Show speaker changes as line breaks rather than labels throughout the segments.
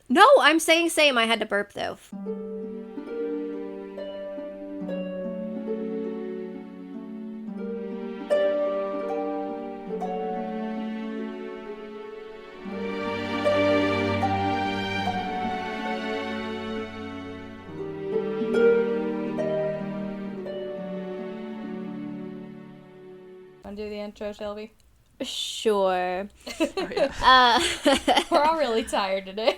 No, I'm saying same. I had to burp, though.
Want to do the intro, Shelby?
Sure.
Oh, yeah.
We're all really tired today.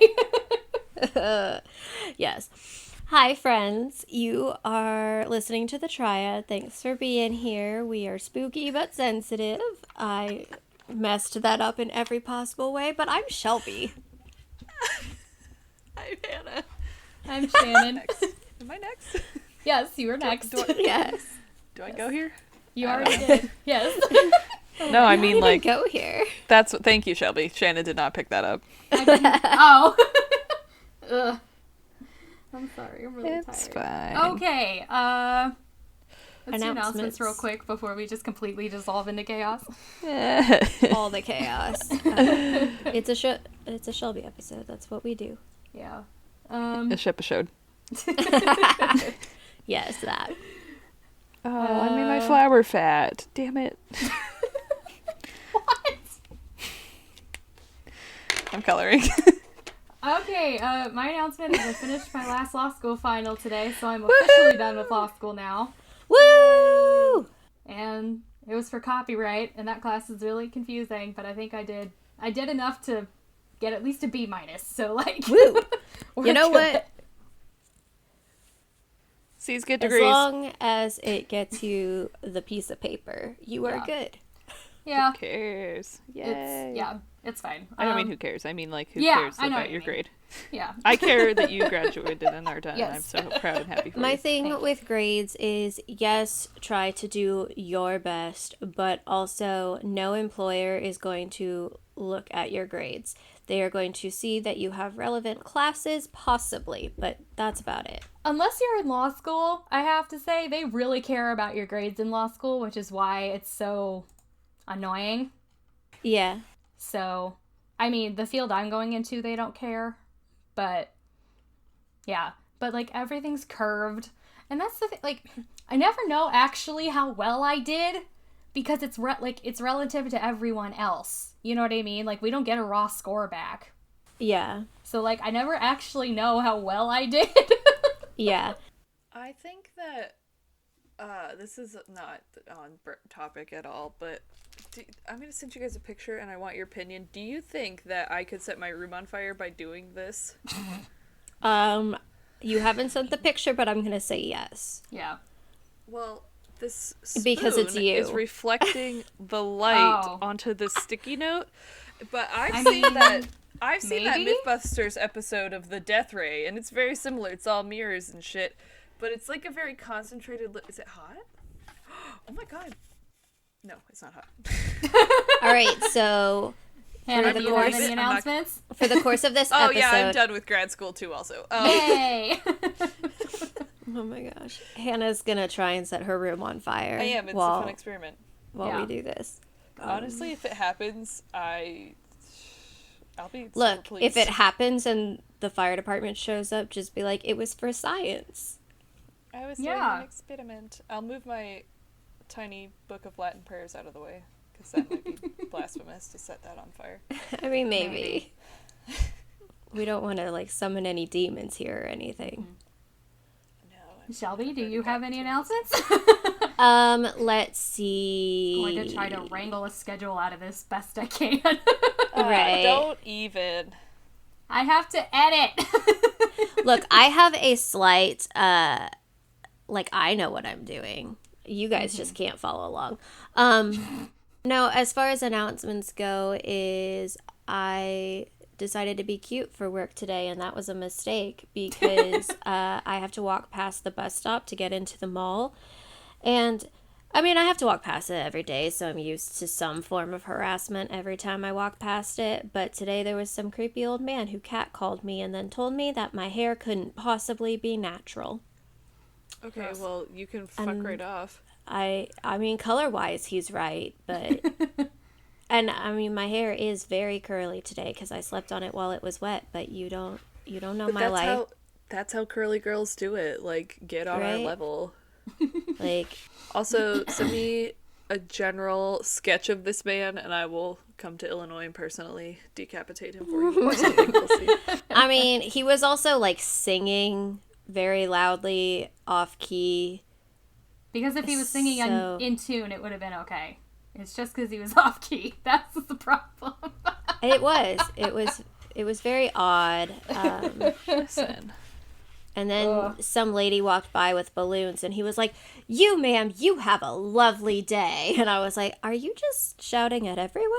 Yes. Hi, friends. You are listening to The Triad. Thanks for being here. We are spooky but sensitive. I messed that up in every possible way, but I'm Shelby.
I'm Hannah.
I'm Shannon.
Am I next?
Yes, you were next.
Yes.
Do I go here?
You already did. Yes.
No, I mean, like,
Go here.
that's what. Thank you, Shelby. Shannon did not pick that up.
Oh. Ugh. I'm sorry. I'm really
It's
tired.
fine.
Okay. Let's do announcements
Announcements.
real quick before we just completely dissolve into chaos.
All the chaos. It's a Shelby episode. That's what we do.
Yeah.
A ship showed.
Yes, that.
Oh, I made my flower fat. Damn it.
What?
I'm coloring.
Okay, my announcement is I finished my last law school final today, so I'm officially done with law school now.
Woo!
And it was for copyright, and that class is really confusing, but I think I did enough to get at least a B minus, so like...
Woo!
we're
You know
good.
what?
C's get
As
degrees.
long as it gets you the piece of paper, you are
Yeah.
good.
Yeah,
Who cares? Yay.
it's fine.
I don't mean who cares. I mean, like, who
yeah,
cares
I know
about
what you
your
mean.
grade?
Yeah.
I care that you graduated and are done, and I'm
Yes.
so proud and happy for
My
you.
thing
Thank you.
with grades is, yes, try to do your best, but also no employer is going to look at your grades. They are going to see that you have relevant classes, possibly, but that's about it.
Unless you're in law school, I have to say, they really care about your grades in law school, which is why it's so annoying.
Yeah.
So, I mean, the field I'm going into, they don't care. But, yeah. But, like, everything's curved. And that's the thing, like, I never know actually how well I did because it's, it's relative to everyone else. You know what I mean? Like, we don't get a raw score back.
Yeah.
So, like, I never actually know how well I did.
Yeah.
I think that this is not on topic at all, but I'm going to send you guys a picture and I want your opinion. Do you think that I could set my room on fire by doing this?
You haven't sent the picture, but I'm gonna say yes.
Yeah.
Well, this spoon
Because it's you.
is reflecting the light
Oh.
onto this sticky note, but I've
I
seen
mean,
that
maybe?
Mythbusters episode of the Death Ray, and it's very similar. It's all mirrors and shit, but it's like a very concentrated. Is it hot? Oh my god! No, it's not hot.
All right, so
Hannah,
the
do you have
course-
any
I'm not-
announcements?
for the course of this
Oh
episode,
yeah, I'm done with grad school too. Also,
Yay!
oh my gosh, Hannah's gonna try and set her room on fire.
I am. It's a
while
fun experiment.
Yeah.
we do this.
Honestly, if it happens, I'll be so
Look,
pleased.
if it happens and the fire department shows up, just be like, it was for science.
I was doing
Yeah.
an experiment. I'll move my tiny book of Latin prayers out of the way, because that might be blasphemous to set that on fire.
I mean, maybe. We don't want to like summon any demons here or anything.
No. I'm
Shelby, do you have any announcements?
Let's see.
I'm going to try to wrangle a schedule out of this best I can.
Right.
Don't even.
I have to edit.
Look, I have a slight, like, I know what I'm doing. You guys just can't follow along. No, as far as announcements go, is I decided to be cute for work today, and that was a mistake because I have to walk past the bus stop to get into the mall. And, I mean, I have to walk past it every day, so I'm used to some form of harassment every time I walk past it. But today there was some creepy old man who catcalled me and then told me that my hair couldn't possibly be natural.
Okay,
Gross.
well, you can fuck right off.
I mean, color-wise, he's right, but... And, I mean, my hair is very curly today because I slept on it while it was wet, but you don't You don't know
But
my life.
that's how curly girls do it. Like, get on our
Right?
level.
Like,
Also, send me a general sketch of this man, and I will come to Illinois and personally decapitate him for you or something. We'll see.
I mean, he was also like singing very loudly, off key.
Because if he was singing
So-
in tune, it would have been okay. It's just because he was off key. That's the problem.
It was very odd.
Listen.
And then
Ugh.
some lady walked by with balloons, and he was like, "You, ma'am, you have a lovely day." And I was like, "Are you just shouting at everyone?"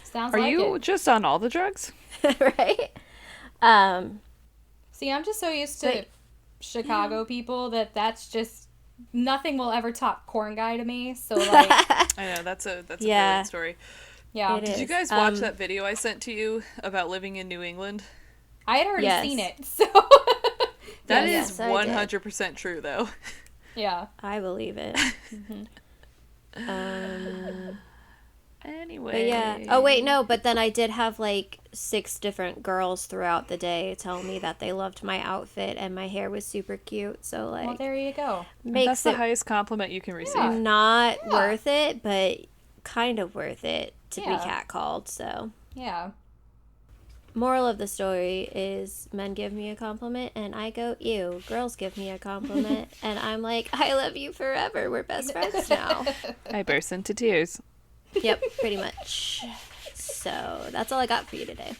Sounds
Are
like
you
it.
just on all the drugs?
Right?
See, I'm just so used to
But-
Chicago people that's just nothing will ever top corn guy to me. So like,
I know, that's a
Yeah.
brilliant story.
yeah,
It
Did you
is.
guys watch that video I sent to you about living in New England?
I had already
Yes.
seen it. So
That
Yes,
is
I did.
100% true, though.
yeah,
I believe it.
Anyway.
But yeah. Oh wait, no. But then I did have like 6 different girls throughout the day tell me that they loved my outfit and my hair was super cute. So
well
like,
there you go.
That's
makes
the
it
highest compliment you can receive.
Yeah.
not
Yeah.
worth it, but kind of worth it to
Yeah.
be catcalled. So
Yeah,
moral of the story is men give me a compliment and I go, ew. Girls give me a compliment and I'm like, I love you forever. We're best friends now.
I burst into tears.
Yep, pretty much. So that's all I got for you today.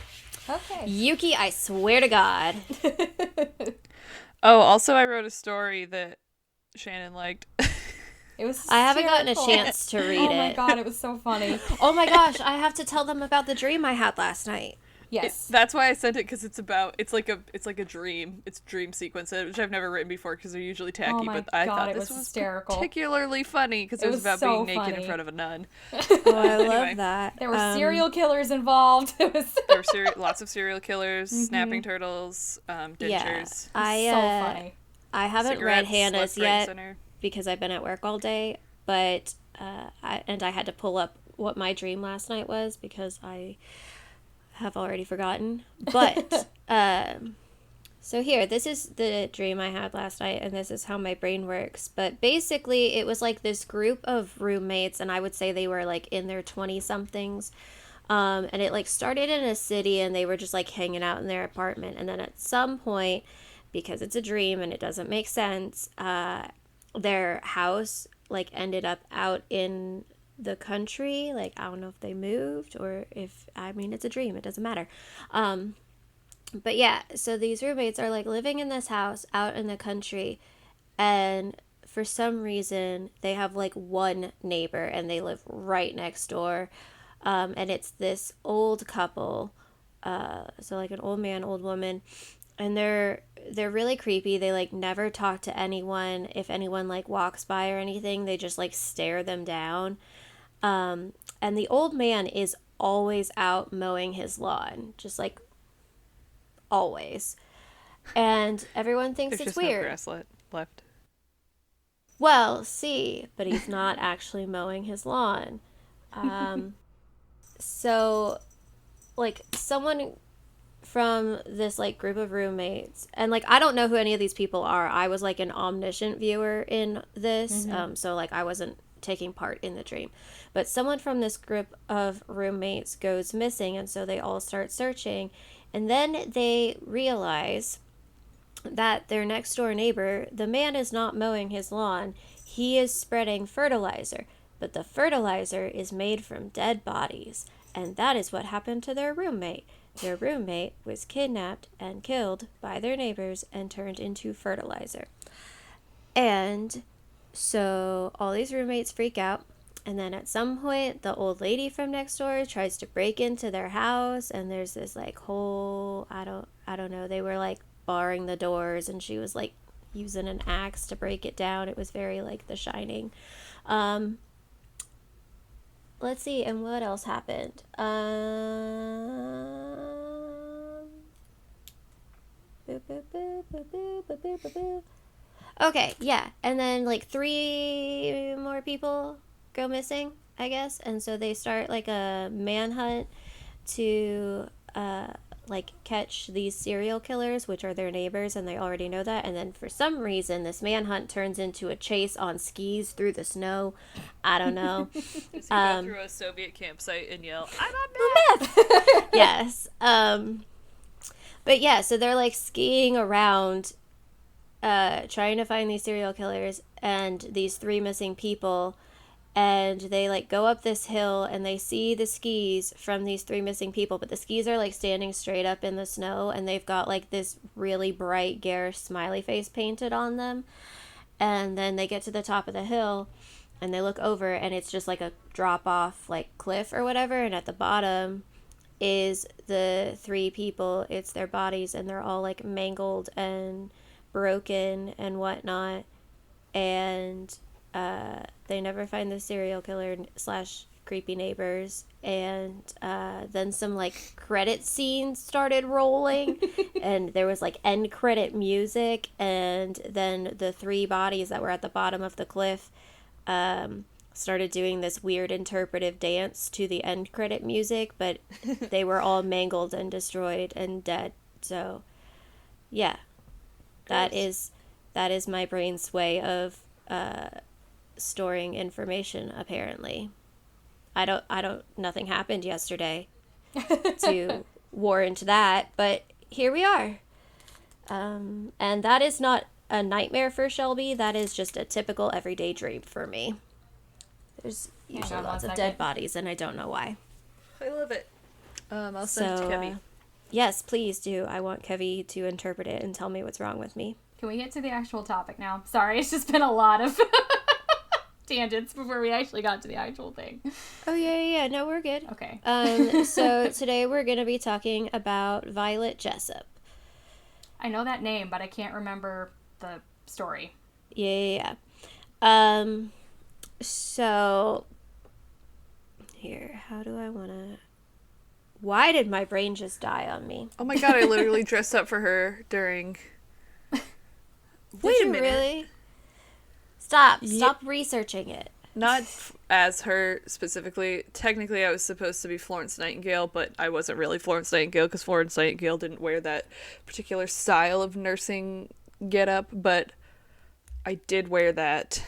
okay.
Yuki, I swear to God.
Oh, also, I wrote a story that Shannon liked.
It was.
I haven't gotten a
hysterical.
chance to read
Oh my
it.
god, it was so funny.
Oh my gosh, I have to tell them about the dream I had last night.
Yes.
That's why I sent it, because it's like a dream. It's dream sequence, which I've never written before because they're usually tacky.
Oh my
but I
God,
thought
it
this
was
was
hysterical.
particularly funny because
It
it was
was
about
so
being naked
funny.
in front of a nun.
Oh, I love
Anyway.
that.
There were serial killers involved. It was
There were lots of serial killers, snapping turtles, dentures.
Yeah,
so
I
funny.
I haven't read
cigarettes,
Hannah's
left, right,
yet
center.
because I've been at work all day, but I had to pull up what my dream last night was because I have already forgotten. But so here, this is the dream I had last night, and this is how my brain works. But basically, it was like this group of roommates, and I would say they were like in their 20-somethings. And it like started in a city, and they were just like hanging out in their apartment. And then at some point, because it's a dream and it doesn't make sense, their house like ended up out in the country. Like, I don't know if they moved or if, I mean, it's a dream, it doesn't matter. But yeah, so these roommates are like living in this house out in the country, and for some reason they have like one neighbor and they live right next door. And it's this old couple, so like an old man, old woman, and they're really creepy. They like never talk to anyone. If anyone like walks by or anything, they just like stare them down. And the old man is always out mowing his lawn, just like always. And everyone thinks
There's
it's
just
weird.
no grass left.
Well, see, but he's not actually mowing his lawn. So, like, someone from this, like, group of roommates, and, like, I don't know who any of these people are. I was, like, an omniscient viewer in this, so, like, I wasn't taking part in the dream. But someone from this group of roommates goes missing, and so they all start searching. And then they realize that their next door neighbor, the man is not mowing his lawn, he is spreading fertilizer. But the fertilizer is made from dead bodies, and that is what happened to their roommate. Their roommate was kidnapped and killed by their neighbors and turned into fertilizer. And so all these roommates freak out, and then at some point the old lady from next door tries to break into their house, and there's this like whole I don't know, they were like barring the doors, and she was like using an axe to break it down. It was very like The Shining. Let's see, and what else happened? Okay, yeah, and then like 3 more people go missing, I guess, and so they start like a manhunt to like catch these serial killers, which are their neighbors, and they already know that. And then for some reason, this manhunt turns into a chase on skis through the snow. I don't know.
Does he go through a Soviet campsite and yell, "I'm on meth"?
Yes. But yeah, so they're like skiing around, trying to find these serial killers and these 3 missing people. And they like go up this hill and they see the skis from these 3 missing people, but the skis are like standing straight up in the snow, and they've got like this really bright garish smiley face painted on them. And then they get to the top of the hill and they look over, and it's just like a drop off like cliff or whatever, and at the bottom is the 3 people. It's their bodies, and they're all like mangled and broken and whatnot. And they never find the serial killer / creepy neighbors. And then some like credit scenes started rolling, and there was like end credit music, and then the 3 bodies that were at the bottom of the cliff started doing this weird interpretive dance to the end credit music, but they were all mangled and destroyed and dead. So yeah, that is my brain's way of storing information. Apparently, I don't nothing happened yesterday to warrant that, but here we are. And that is not a nightmare for Shelby. That is just a typical everyday dream for me. There's usually lots of dead bodies, and I don't know why.
I love it. I'll send it to Kevy.
Yes, please do. I want Kevy to interpret it and tell me what's wrong with me.
Can we get to the actual topic now? Sorry, it's just been a lot of tangents before we actually got to the actual thing.
Oh, yeah. No, we're good.
Okay.
So today we're going to be talking about Violet Jessop.
I know that name, but I can't remember the story.
Yeah. So, here, how do I want to... Why did my brain just die on me?
Oh my god, I literally dressed up for her during... Wait a minute.
Really? Stop researching it.
Not as her specifically. Technically, I was supposed to be Florence Nightingale, but I wasn't really Florence Nightingale because Florence Nightingale didn't wear that particular style of nursing getup. But I did wear that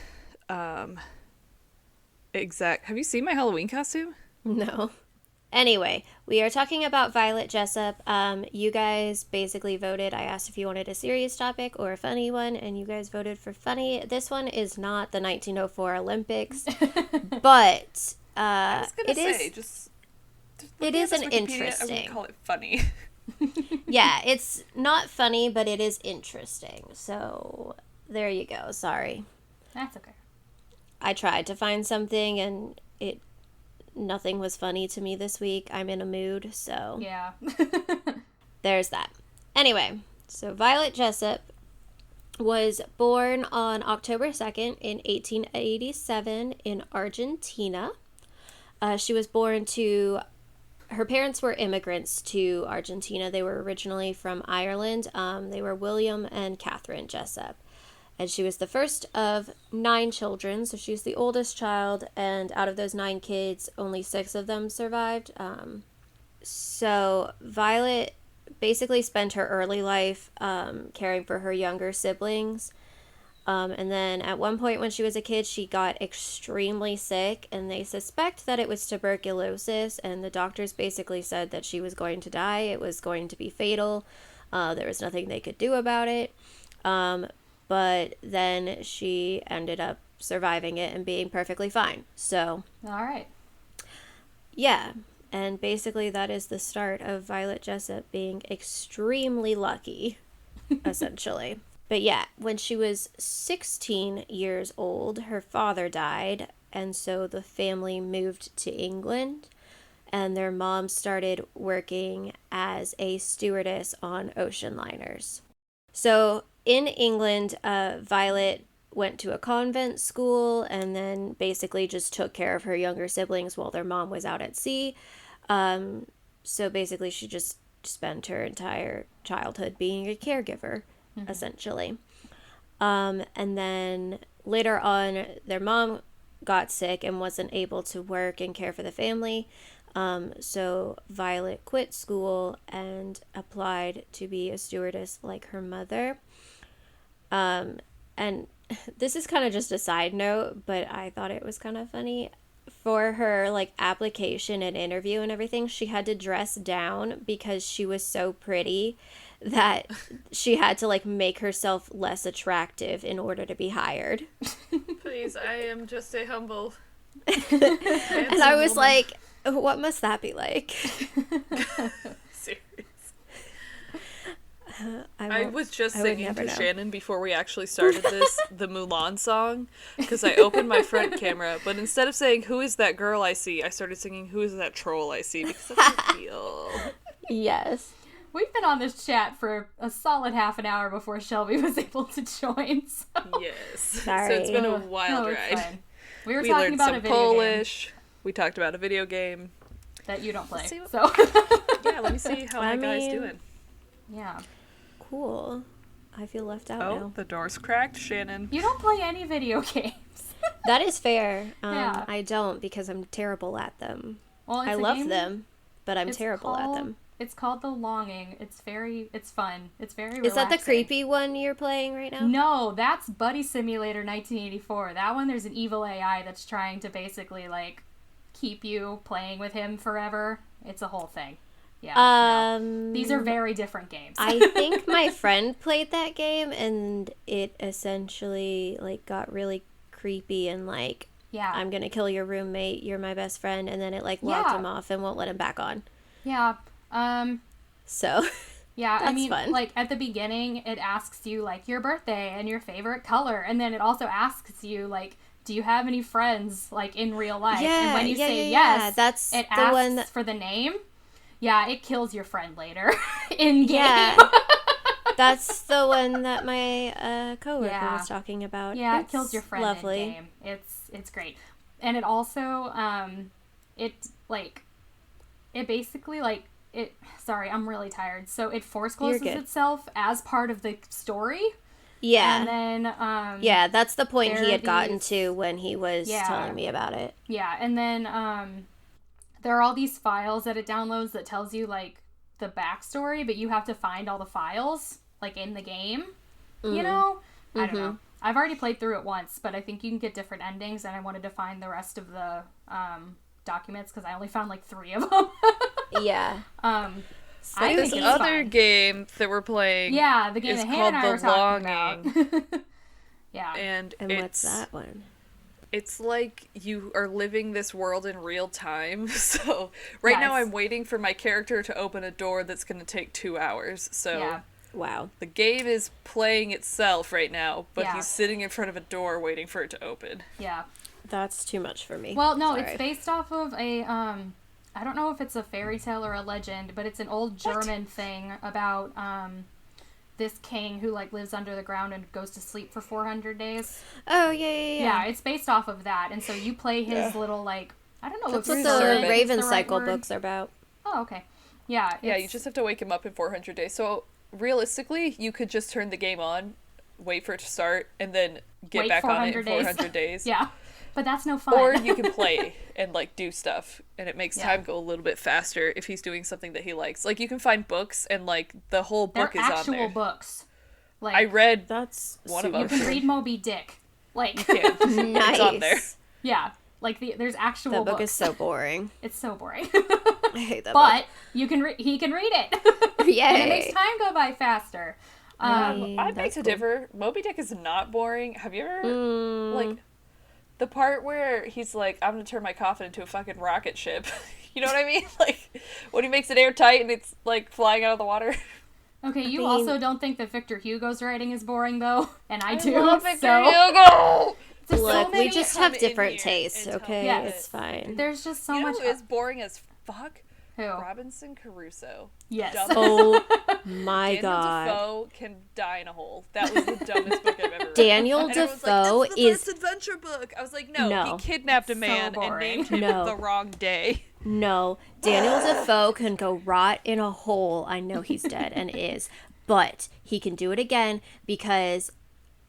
exact. Have you seen my Halloween costume?
No. Anyway, we are talking about Violet Jessop. You guys basically voted. I asked if you wanted a serious topic or a funny one, and you guys voted for funny. This one is not the 1904 Olympics, but
I was gonna say,
it is an interesting.
I would call it funny.
Yeah, it's not funny, but it is interesting. So there you go. Sorry.
That's okay.
I tried to find something, and nothing was funny to me this week. I'm in a mood, so
yeah.
There's that. Anyway, so Violet Jessop was born on October 2nd in 1887 in Argentina. She was born to... Her parents were immigrants to Argentina. They were originally from Ireland. They were William and Catherine Jessop. And she was the first of 9 children, so she's the oldest child, and out of those 9 kids, only 6 of them survived. So Violet basically spent her early life caring for her younger siblings. And then at one point when she was a kid, she got extremely sick, and they suspect that it was tuberculosis, and the doctors basically said that she was going to die. It was going to be fatal. There was nothing they could do about it. But then she ended up surviving it and being perfectly fine. So,
all right.
Yeah. And basically that is the start of Violet Jessop being extremely lucky, essentially. But yeah, when she was 16 years old, her father died. And so the family moved to England. And their mom started working as a stewardess on ocean liners. So in England, Violet went to a convent school and then basically just took care of her younger siblings while their mom was out at sea. So basically she just spent her entire childhood being a caregiver, essentially. And then later on, their mom got sick and wasn't able to work and care for the family. So Violet quit school and applied to be a stewardess like her mother. And this is kind of just a side note, but I thought it was kind of funny. For her like application and interview and everything, she had to dress down because she was so pretty that she had to like make herself less attractive in order to be hired.
Please, I am just a humble
And I was like, what must that be like?
Serious.
I
was just
I would
singing
never
to
know.
Shannon before we actually started this, the Mulan song, because I opened my front camera, but instead of saying, who is that girl I see, I started singing, who is that troll I see, because that's how I feel.
Yes.
We've been on this chat for a solid half an hour before Shelby was able to join. So.
Yes.
Sorry.
So it's been a wild
No, it's
ride.
fine. We were
We
talking
learned
about
some
a video
Polish. We talked about a video game.
game that you don't play.
see what-
So
Yeah, let me see how my guy's
mean-
doing.
yeah,
Cool. I feel left out
Oh,
now.
the door's cracked, Shannon.
you don't play any video games.
That is fair.
Yeah.
I don't because I'm terrible at them.
Well, it's
I
a
love
game-
them, but I'm
it's
terrible at
called-
them.
It's called The Longing. It's fun. It's very relaxing.
Is that the creepy one you're playing right now?
No, that's Buddy Simulator 1984. That one, there's an evil AI that's trying to basically, like, keep you playing with him forever. It's a whole thing. Yeah. No. These are very different games.
I think my friend played that game and it essentially like got really creepy and like
yeah.
I'm gonna kill your roommate, you're my best friend, and then it like locked
Yeah.
him off and won't let him back on.
Yeah.
So
Yeah, I
That's
mean,
fun.
like, at the beginning, it asks you, like, your birthday and your favorite color, and then it also asks you, like, do you have any friends, like, in real life? And when you say yes,
that's
it
the
asks
one that,
for the name. Yeah, it kills your friend later in game.
yeah. That's the one that my coworker
Yeah.
was talking about.
Yeah,
It's
it kills your friend
lovely.
in game. It's great. And it also, it basically, like, sorry, I'm really tired. So it force closes
good.
itself as part of the story.
Yeah.
And then,
Yeah, that's the point
there
he
are
had gotten
these-
to when he was
Yeah.
telling me about it.
yeah, and then, there are all these files that it downloads that tells you, like, the backstory, but you have to find all the files, like, in the game, you know? I don't know. I've already played through it once, but I think you can get different endings, and I wanted to find the rest of the, documents, because I only found, like, 3 of them.
Yeah.
I
Like
think
this
it's
other
fine.
game that we're playing.
Yeah, the game
is
that Hannah and I were
called
talking
The
about. Yeah.
And
And
it's
what's that one?
it's like you are living this world in real time. So right now
Yes.
I'm waiting for my character to open a door that's going to take 2 hours. So
Yeah.
Wow.
the game is playing itself right now, but
Yeah.
he's sitting in front of a door waiting for it to open.
Yeah.
That's too much for me.
Well, no,
Sorry.
it's based off of a, I don't know if it's a fairy tale or a legend, but it's an old German thing about, this king who, like, lives under the ground and goes to sleep for 400 days.
Oh, yeah.
Yeah, it's based off of that, and so you play his little, like, I don't know
That's
if
what
servant
the
is
Raven
the right
Cycle
word.
books are about.
Oh, okay. Yeah.
Yeah, you
it's-
just have to wake him up in 400 days. So realistically, you could just turn the game on, wait for it to start, and then get
Wait
back on it in
400 days.
400 days.
Yeah. But that's no fun.
Or you can play and, like, do stuff, and it makes
Yeah.
time go a little bit faster if he's doing something that he likes. Like, you can find books, and, like, the whole
They're
book is on
actual
there.
books. Like,
I read
That's
One of
super
them.
you can read Moby Dick. Like,
yeah,
nice.
it's on there.
yeah. Like, there's actual
That book
books.
is so boring.
It's so boring.
I hate that
But he can read it.
book. Yay.
And it makes time go by faster.
I beg
That's
to
cool.
differ. Moby Dick is not boring. Have you ever,
Mm,
like, the part where he's like, I'm gonna turn my coffin into a fucking rocket ship. You know what I mean? Like, when he makes it airtight and it's, like, flying out of the water.
Okay, you
mean-
also don't think that Victor Hugo's writing is boring, though? And I do.
love Victor
so
Hugo!
there's so
Look, we
many,
just
come
have
in
different
here
tastes,
and tell
okay?
Yes.
It's fine.
there's just so
You know
much.
who is boring as fuck?
Who?
Robinson Crusoe.
Yes.
Dumb.
Oh my
Daniel
god.
Defoe can die in a hole. That was the dumbest book I've ever read.
Daniel
And everyone's
Defoe
like, it's the
is
first adventure book. I was like, no,
No.
he kidnapped a
So
man and
boring.
named him
No.
the wrong day.
no. Daniel Defoe can go rot in a hole. I know he's dead and is, but he can do it again because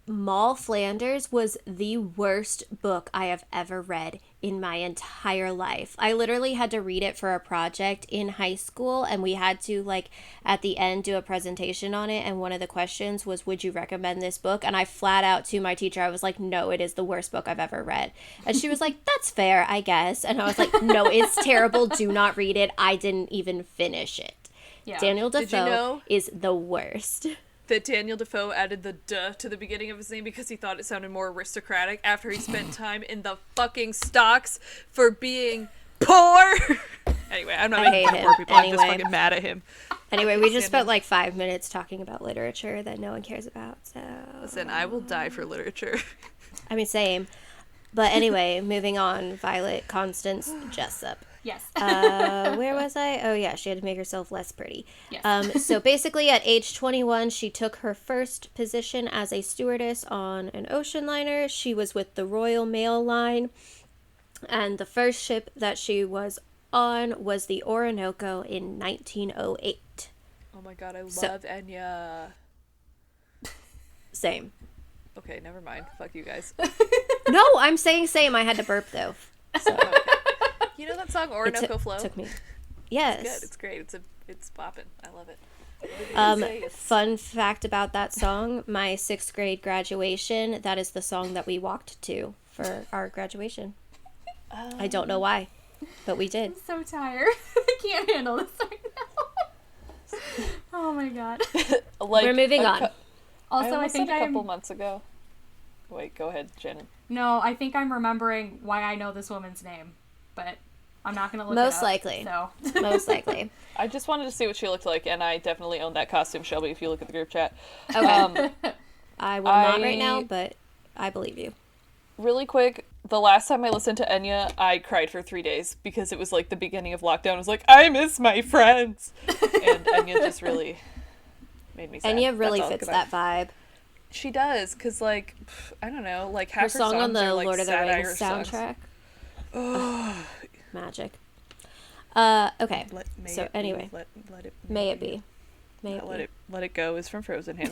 Moll Flanders was the worst book I have ever read. in my entire life. I literally had to read it for a project in high school, and we had to, like, at the end do a presentation on it, and one of the questions was, would you recommend this book? And I flat out to my teacher, I was like, no, it is the worst book I've ever read. And she was like, that's fair, I guess. And I was like, no, it's terrible. Do not read it. I didn't even finish it. Yeah. Daniel Defoe is the worst.
That Daniel Defoe added the "duh" to the beginning of his name because he thought it sounded more aristocratic after he spent time in the fucking stocks for being poor. Anyway, I'm not making fun of poor people. Anyway. I'm just fucking mad at him.
Anyway, we just spent like 5 minutes talking about literature that no one cares about. So
listen, I will die for literature.
I mean, same. But anyway, moving on. Violet Constance Jessop.
Yes.
Where was I? Oh, yeah, she had to make herself less pretty. Yes. So basically, at age 21, she took her first position as a stewardess on an ocean liner. She was with the Royal Mail Line, and the first ship that she was on was the Orinoco in 1908.
Oh my god, I love Enya.
Same.
Okay, never mind. Fuck you guys.
No, I'm saying same. I had to burp, though. So.
Okay. You know that song Orinoco Flow?
Took me. Yes.
It's good. It's great. It's bopping. I love it.
Fun fact about that song, my 6th grade graduation, that is the song that we walked to for our graduation. I don't know why, but we did.
I'm so tired. I can't handle this right now. Oh my god.
Like, we're moving on.
Also, I think
a couple months ago. Wait, go ahead, Shannon.
No, I think I'm remembering why I know this woman's name, but I'm not going to look
Most
it up.
Likely.
So.
Most likely.
I just wanted to see what she looked like, and I definitely owned that costume, Shelby, if you look at the group chat.
Okay. I will not right now, but I believe you.
Really quick, the last time I listened to Enya, I cried for 3 days because it was like the beginning of lockdown. I was like, I miss my friends. And Enya just really made me sad.
Enya really fits that vibe.
She does, because, like, I don't know, like, half her
song on the
are, like,
Lord of the
sad
Rings
Irish
soundtrack.
Oh.
Magic. Okay. So anyway,
let it
may it be. May it be.
Let it go is from Frozen, Hannah.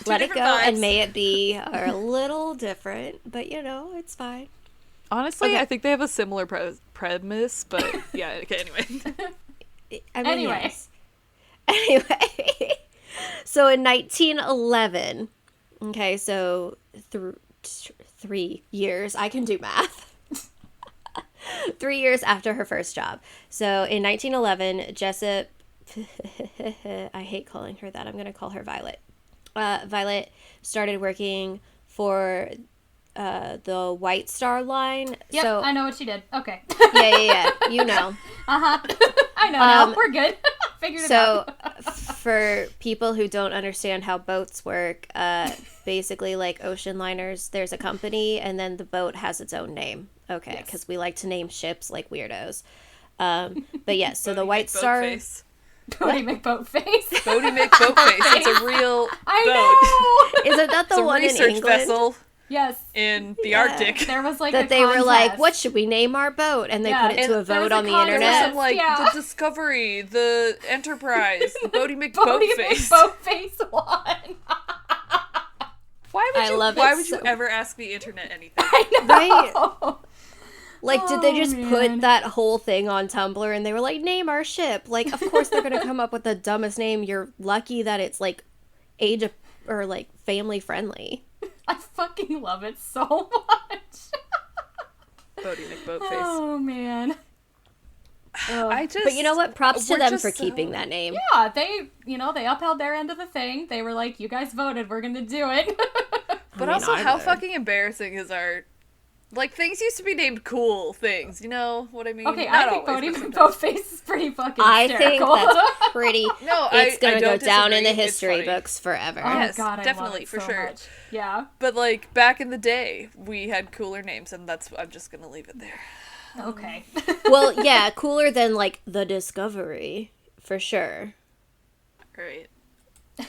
Let it go vibes. And may it be are a little different, but you know, it's fine.
Honestly, okay. I think they have a similar premise, but yeah, okay, anyway.
I mean, anyway. Yes. Anyway. So in 1911, okay, so 3 years, I can do math. 3 years after her first job. So in 1911, Jessop, I hate calling her that. I'm going to call her Violet. Violet started working for the White Star Line.
Yep,
so,
I know what she did. Okay.
Yeah. You know.
Uh-huh. I know now. We're good. Figured it out.
So, for people who don't understand how boats work, basically, like ocean liners, there's a company, and then the boat has its own name. Okay, because we like to name ships like weirdos. But yes, so the White Star...
Bodie McBoatface.
Bodie McBoatface. It's a real boat.
I
know! Isn't that the one in England?
It's a research vessel.
Yes.
In the Arctic.
There was like
that they were like, what should we name our boat? And they put it to a vote on the internet.
There was some, like, the Discovery, the Enterprise, the Bodie McBoatface.
McBoatface one.
Why would you ever ask the internet anything?
I know.
Right? Like, did they just put that whole thing on Tumblr and they were like, name our ship? Like, of course they're going to come up with the dumbest name. You're lucky that it's, like, or, like, family friendly.
I fucking love it so much.
Bodie McBoatface.
Oh, man.
But you know what? Props to them for keeping that name.
Yeah, they upheld their end of the thing. They were like, you guys voted, we're gonna do it.
But also, how fucking embarrassing is our... Like, things used to be named cool things, you know what I mean?
Okay, I think Bodie McBoatface is pretty fucking hysterical.
I think that's pretty... it's gonna go down in the history books forever.
Oh,
yes,
God,
definitely, for sure.
Much. Yeah.
But, like, back in the day, we had cooler names, and I'm just gonna leave it there.
Okay.
Well, yeah, cooler than, like, the Discovery, for sure.
Right.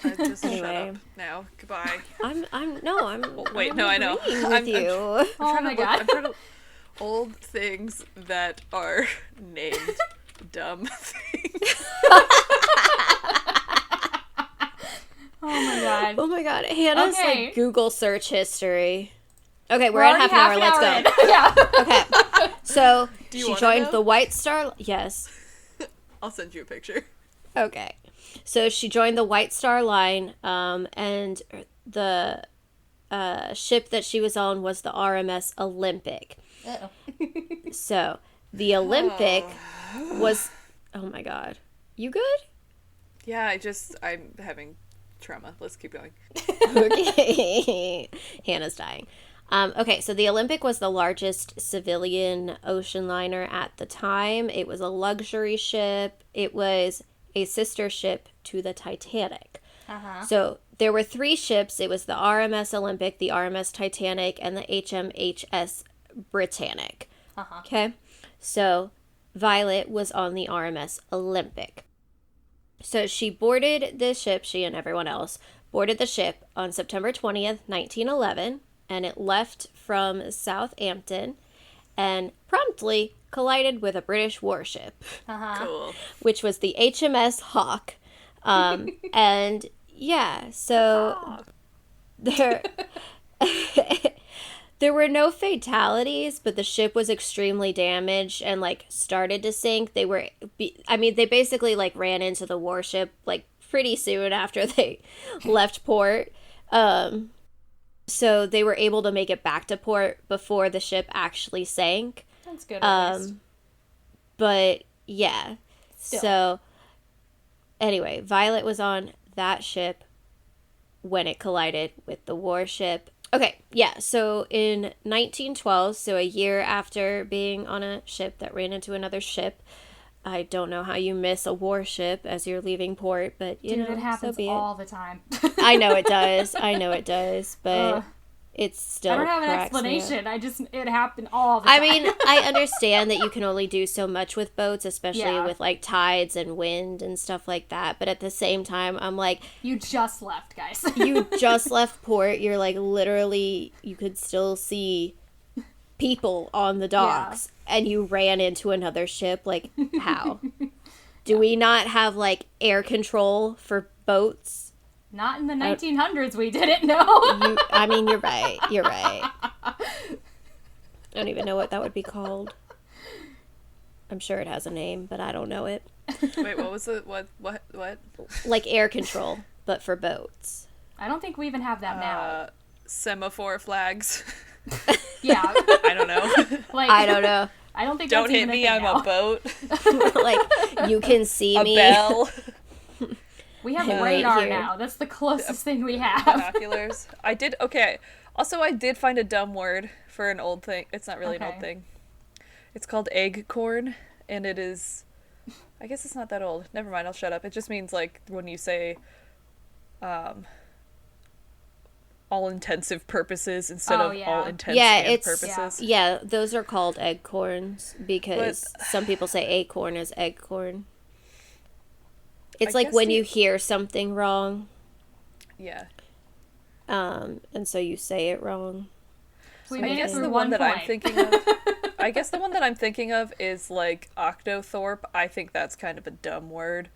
I just shut up now. Goodbye.
Wait, no,
I know.
I'm you.
Oh my God.
I'm trying to old things that are named dumb things.
Oh my God.
Oh my God. Hannah's like Google search history. Okay, we're at half an hour. Let's go.
Yeah.
Okay. So she
wanna
joined
know?
the White Star. Yes.
I'll send you a picture.
Okay. So she joined the White Star Line, and the ship that she was on was the RMS Olympic.
Uh-oh.
So the Olympic was. Oh my God. You good?
Yeah, I'm having trauma. Let's keep going.
Okay. Hannah's dying. Okay, so the Olympic was the largest civilian ocean liner at the time. It was a luxury ship. It was a sister ship to the Titanic.
Uh-huh.
So there were 3 ships. It was the RMS Olympic, the RMS Titanic, and the HMHS Britannic.
Uh-huh.
Okay, so Violet was on the RMS Olympic. So she boarded the ship, she and everyone else boarded the ship on September 20th, 1911, and it left from Southampton and promptly collided with a British warship,
Uh-huh.
Cool.
which was the HMS Hawk. And yeah, so there there were no fatalities, but the ship was extremely damaged and like started to sink. They basically like ran into the warship like pretty soon after they left port. So they were able to make it back to port before the ship actually sank.
That's good at least.
But yeah.
Still.
So anyway, Violet was on that ship when it collided with the warship. Okay, yeah, so in 1912, so a year after being on a ship that ran into another ship, I don't know how you miss a warship as you're leaving port, but you
Dude,
know,
it happens
so be
all the time.
I know it does. But
Ugh.
it's still
I don't have an
cracks me up.
explanation. It happened all the time.
I mean, I understand that you can only do so much with boats, especially
Yeah.
with like tides and wind and stuff like that. But at the same time, I'm like,
You just left, guys.
you just left port. You're like literally, you could still see people on the docks, and you ran into another ship. Like, how? Do we not have like air control for boats?
Not in the 1900s, we didn't know.
I mean, you're right. You're right. I don't even know what that would be called. I'm sure it has a name, but I don't know it.
Wait, what was it? What?
Like air control, but for boats.
I don't think we even have that now.
Semaphore flags.
Yeah.
I don't know.
Like,
I don't know.
I don't think
Don't
that's
hit
even
me, I'm
now.
a boat.
Like, you can see
A
me.
bell.
We have
Right
radar
here.
now. That's the closest thing we have.
Binoculars. I did find a dumb word for an old thing. It's not really an old
Okay.
thing. It's called egg corn, and it is, I guess it's not that old. Never mind, I'll shut up. It just means like when you say all intensive purposes instead
Oh,
of
yeah.
all intents
Yeah,
and
it's
purposes.
yeah. Those are called acorns because some people say acorn is eggcorn. It's
I
like
guess
when you hear something wrong,
Yeah.
and so you say it wrong.
We
I
made it
guess
through
the
one
one that I'm
point.
thinking of I guess the one that I'm thinking of is like Octothorpe. I think that's kind of a dumb word.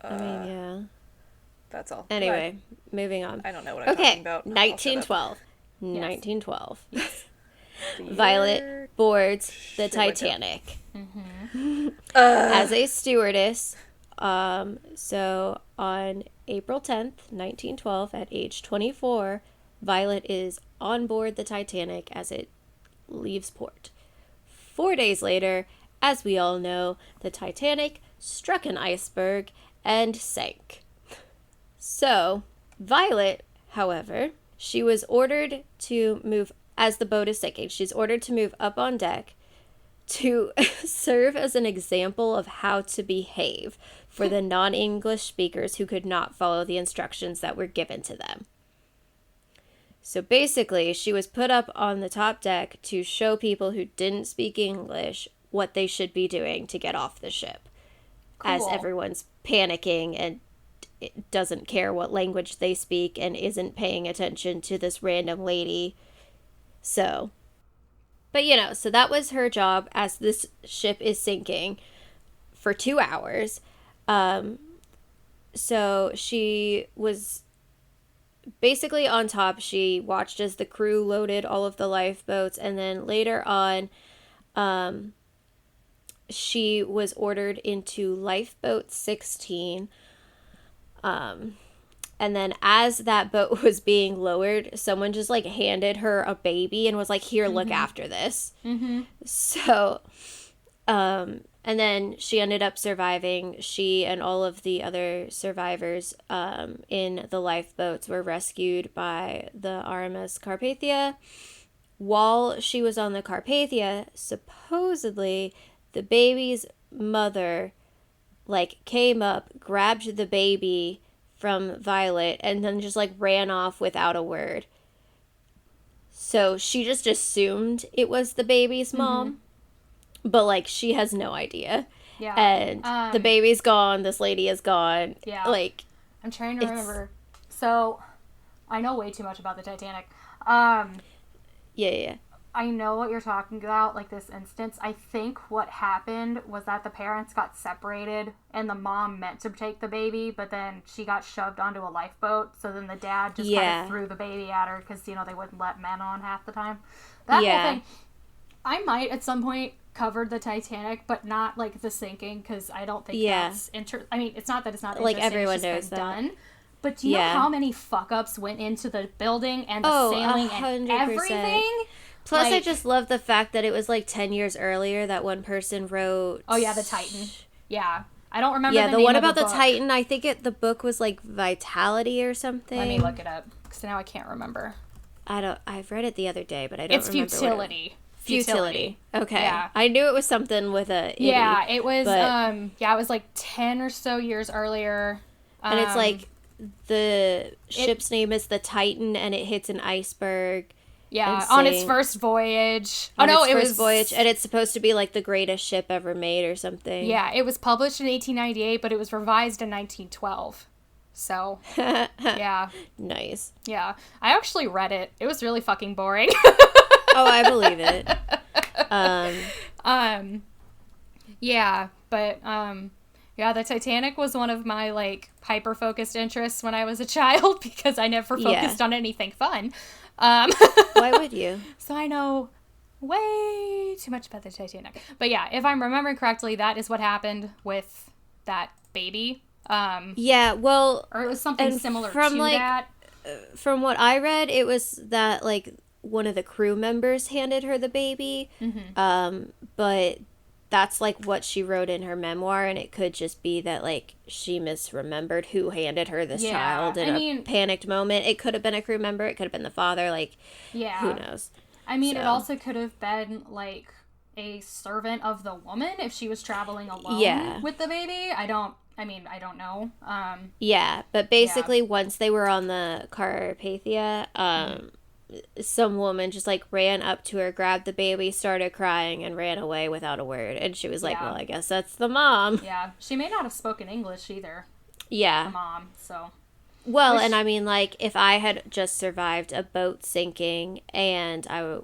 I mean, yeah.
That's all.
Anyway, moving on.
I don't know what I'm talking
Okay,
about. I'll shut
1912.
up.
1912.
The
Violet
year-
boards the
Shit, went down.
Titanic as a stewardess. So on April 10th, 1912, at age 24, Violet is on board the Titanic as it leaves port. 4 days later, as we all know, the Titanic struck an iceberg and sank. So, Violet, however, she was ordered to move, as the boat is sinking, she's ordered to move up on deck to serve as an example of how to behave for the non-English speakers who could not follow the instructions that were given to them. So basically, she was put up on the top deck to show people who didn't speak English what they should be doing to get off the ship. As
Cool.
everyone's panicking and it doesn't care what language they speak and isn't paying attention to this random lady. So, but you know, so that was her job as this ship is sinking for 2 hours. So she was basically on top, she watched as the crew loaded all of the lifeboats, and then later on, she was ordered into lifeboat 16. And then as that boat was being lowered, someone just like handed her a baby and was like, here, look after this. So, and then she ended up surviving. She and all of the other survivors in the lifeboats were rescued by the RMS Carpathia. While she was on the Carpathia, supposedly the baby's mother like came up, grabbed the baby from Violet, and then just like ran off without a word. So she just assumed it was the baby's mom, but like she has no idea.
Yeah.
And the baby's gone, this lady is gone.
Yeah.
Like,
I'm trying to remember. So I know way too much about the Titanic.
yeah.
I know what you're talking about, like this instance. I think what happened was that the parents got separated and the mom meant to take the baby, but then she got shoved onto a lifeboat. So then the dad just kind of threw the baby at her because, you know, they wouldn't let men on half the time. That whole thing. I might at some point cover the Titanic, but not like the sinking, because I don't think that's I mean, it's not that it's not interesting, like everyone knows that. Done. But do you know how many fuck-ups went into the building and the sailing 100%. And everything?
Plus, like, I just love the fact that it was like 10 years earlier that one person wrote...
Oh, yeah, the Titan. Yeah. I don't remember
the one about the Titan, I think the book was like Vitality or something.
Let me look it up, because now I can't remember.
I've read it the other day, but I don't remember.
It's Futility.
Futility. Okay. Yeah. I knew it was something with a... Itty,
yeah, it was, it was like 10 or so years earlier.
And it's like, the ship's name is the Titan, and it hits an iceberg.
Yeah, on its first voyage. It was
voyage, and it's supposed to be like the greatest ship ever made or something.
Yeah, it was published in 1898, but it was revised in 1912. So, yeah.
Nice.
Yeah. I actually read it. It was really fucking boring.
Oh, I believe it.
Yeah, but yeah, the Titanic was one of my like hyper-focused interests when I was a child because I never focused on anything fun.
Why would you?
So I know way too much about the Titanic. But yeah, if I'm remembering correctly, that is what happened with that baby.
Yeah, well...
Or it was something similar to that.
From what I read, it was that, like, one of the crew members handed her the baby. But that's, like, what she wrote in her memoir, and it could just be that, like, she misremembered who handed her this child in a panicked moment. It could have been a crew member. It could have been the father. Like, who knows?
I mean, it also could have been, like, a servant of the woman if she was traveling alone with the baby. I don't know.
Yeah, but basically once they were on the Carpathia, some woman just, like, ran up to her, grabbed the baby, started crying, and ran away without a word. And she was like, well, I guess that's the mom.
Yeah. She may not have spoken English either.
Yeah.
The mom, so.
Well, and I mean, like, if I had just survived a boat sinking and I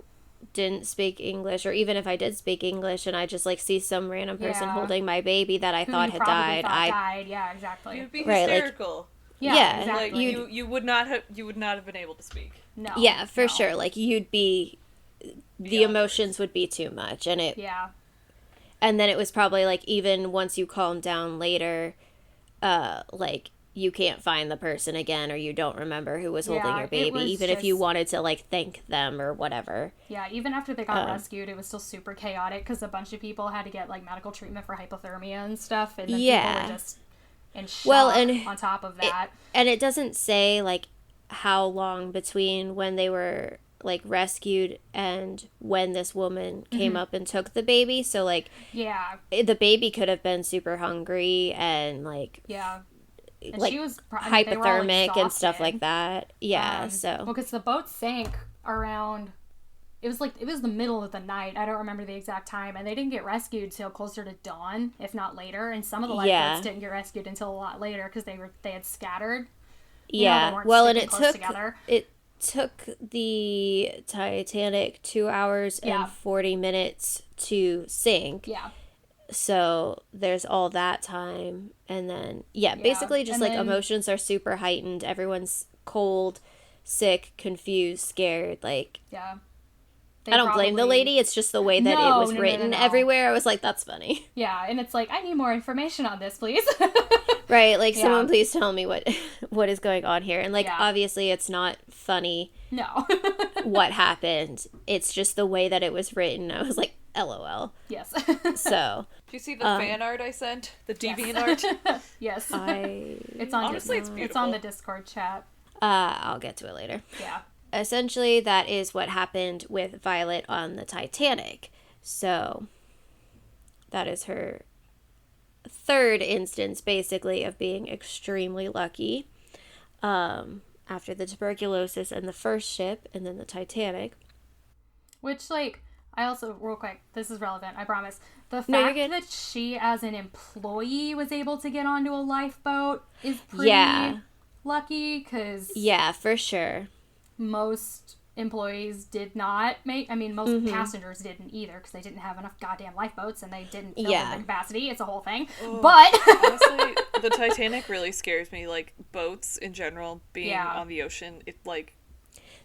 didn't speak English, or even if I did speak English and I just, like, see some random person holding my baby that I thought had died.
Yeah, exactly.
You'd be hysterical.
Like, yeah, exactly.
Like, you would not have been able to speak.
No.
Yeah, for sure. Like, you'd be... The emotions would be too much, and it...
Yeah.
And then it was probably, like, even once you calm down later, like, you can't find the person again, or you don't remember who was holding your baby, even if you wanted to, like, thank them or whatever.
Yeah, even after they got rescued, it was still super chaotic, because a bunch of people had to get, like, medical treatment for hypothermia and stuff, and then people were just in shock on top of that.
And it doesn't say, like, how long between when they were, like, rescued and when this woman came up and took the baby, so, like, the baby could have been super hungry and, like,
and
like,
she was
hypothermic and stuff like that. Yeah, so.
Well, because the boat sank around, it was the middle of the night. I don't remember the exact time. And they didn't get rescued till closer to dawn, if not later. And some of the lifeboats didn't get rescued until a lot later because they had scattered. Well, and it took the Titanic 2 hours and 40 minutes to sink. Yeah. So there's all that time, and then basically just, and like, emotions are super heightened. Everyone's cold.
sick, confused, scared. Like,
Yeah.
I don't blame the lady. It's just the way that it was written everywhere. I was like, that's funny.
Yeah, and it's like, I need more information on this, please.
Right, like, someone please tell me what is going on here. And, like, obviously it's not funny.
No.
What happened. It's just the way that it was written. I was like, LOL.
Yes.
So.
Do you see the fan art I sent? The deviant art?
Yes.
It's
on
honestly, it's beautiful.
It's on the Discord chat.
I'll get to it later.
Yeah.
Essentially, that is what happened with Violet on the Titanic. So, that is her third instance, basically, of being extremely lucky. After the tuberculosis and the first ship, and then the Titanic.
Which, like, I also, real quick, this is relevant, I promise. The fact that she, as an employee, was able to get onto a lifeboat is pretty lucky, because...
Yeah, for sure.
Most employees did not make... I mean, most passengers didn't either, because they didn't have enough goddamn lifeboats, and they didn't fill in the capacity. It's a whole thing. But...
Honestly, the Titanic really scares me. Like, boats in general, being on the ocean, it, like...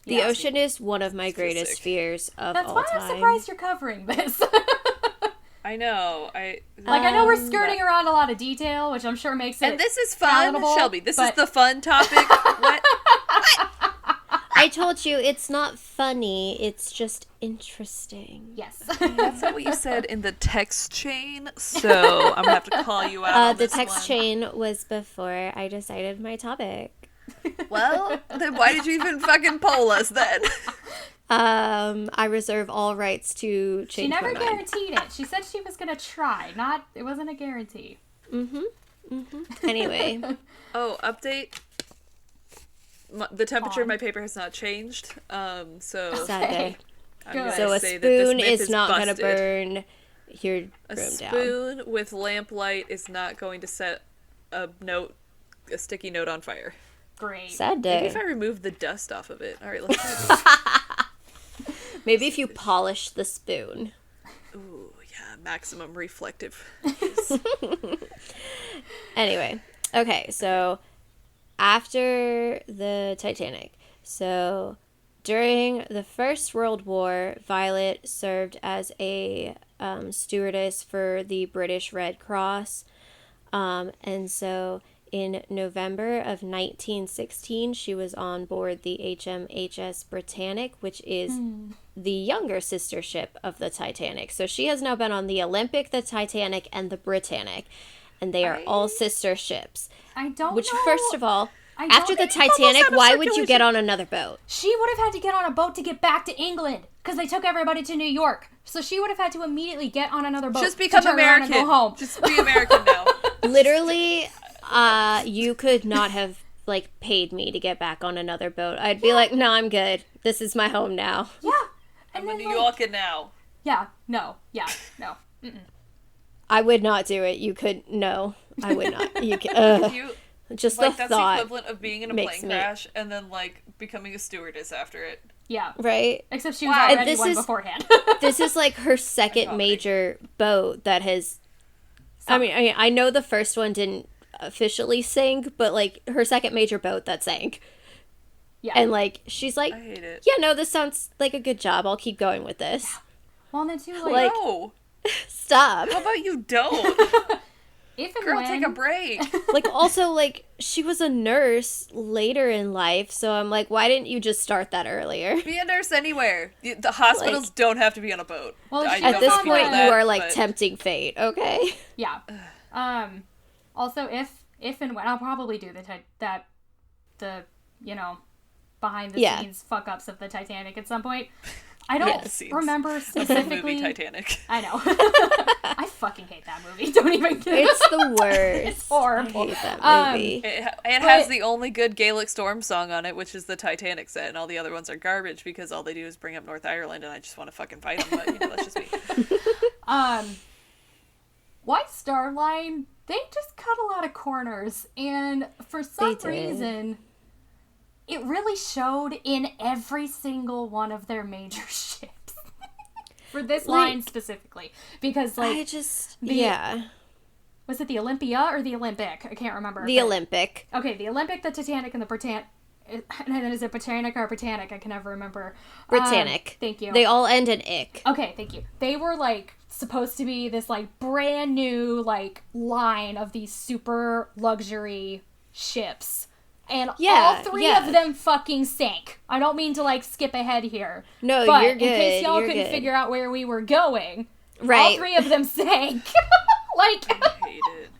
The ocean is one of my greatest fears of all time.
That's why I'm surprised you're covering this.
I know.
I know we're skirting around a lot of detail, which I'm sure makes it
And this is fun, Shelby. This is the fun topic. What?
I told you, it's not funny. It's just interesting.
Yes.
That's not what you said in the text chain, so I'm going to have to call you out on
the
this
text
one.
chain was before I decided my topic.
Well, then why did you even fucking poll us then?
I reserve all rights to change
She never
my mind.
guaranteed it. She said she was going to try. It wasn't a guarantee.
Anyway.
Oh, update. The temperature of my paper has not changed. So
Sad day.
I'm gonna
So a
say that this
spoon
myth
is not going to
busted.
burn your room
A
down.
spoon with lamplight is not going to set a sticky note on fire.
Great.
Sad
Maybe
day.
if I remove the dust off of it. All right, let's try this.
Maybe if you polish the spoon.
Ooh, yeah, maximum reflective.
Anyway. Okay, so after the Titanic. So during the First World War, Violet served as a stewardess for the British Red Cross. And so in November of 1916, she was on board the HMHS Britannic, which is the younger sister ship of the Titanic. So she has now been on the Olympic, the Titanic, and the Britannic. And they are all sister ships.
I don't
Which,
know.
first of all, after the Titanic, why would you get on another boat?
She would have had to get on a boat to get back to England, because they took everybody to New York. So she would have had to immediately get on another boat.
Just become
to turn around
American.
And go home.
Just be American now.
Literally, you could not have, like, paid me to get back on another boat. I'd be like, no, I'm good. This is my home now.
Yeah.
I'm a New Yorker now.
Yeah. No. Yeah. No. Mm-mm.
I would not do it. You could, no, I would not. You can, just
like,
the
that's
thought.
the equivalent of being in a plane crash and then, like, becoming a stewardess after it.
Yeah.
Right?
Except she was already one beforehand.
This is, like, her second major boat that has... I mean, I know the first one didn't officially sink, but, like, her second major boat that sank.
Yeah.
And, like, she's like,
I hate it.
yeah, no, this sounds like a good job. I'll keep going with this.
Well, and then too,
Like,
No.
Stop.
How about you don't?
if and
Girl,
when...
take a break.
Like, also, like, she was a nurse later in life, so I'm like, why didn't you just start that earlier?
Be a nurse anywhere. The hospitals don't have to be on a boat.
Well,
At this point, you are, like, tempting fate, okay?
Yeah. Also, if and when... I'll probably do the behind the scenes fuck-ups of the Titanic at some point. I don't remember specifically...
The movie Titanic.
I know. I fucking hate that movie. Don't even...
It's the worst.
It's horrible.
I hate that movie.
It has the only good Gaelic Storm song on it, which is the Titanic set, and all the other ones are garbage because all they do is bring up North Ireland, and I just want to fucking fight them, but, that's just me.
White Star Line, they just cut a lot of corners, and for some reason... It really showed in every single one of their major ships. For this line specifically. Because, like...
I just...
Was it the Olympia or the Olympic? I can't remember.
The Olympic.
Okay, the Olympic, the Titanic, and the And then is it Britannic or Britannic? I can never remember.
Britannic.
Thank you.
They all end in ick.
Okay, thank you. They were, like, supposed to be this, like, brand new, like, line of these super luxury ships. And all three of them fucking sank. I don't mean to, like, skip ahead here.
No,
but
you're good.
in case y'all couldn't figure out where we were going,
right.
all three of them sank. Like...
I hate it.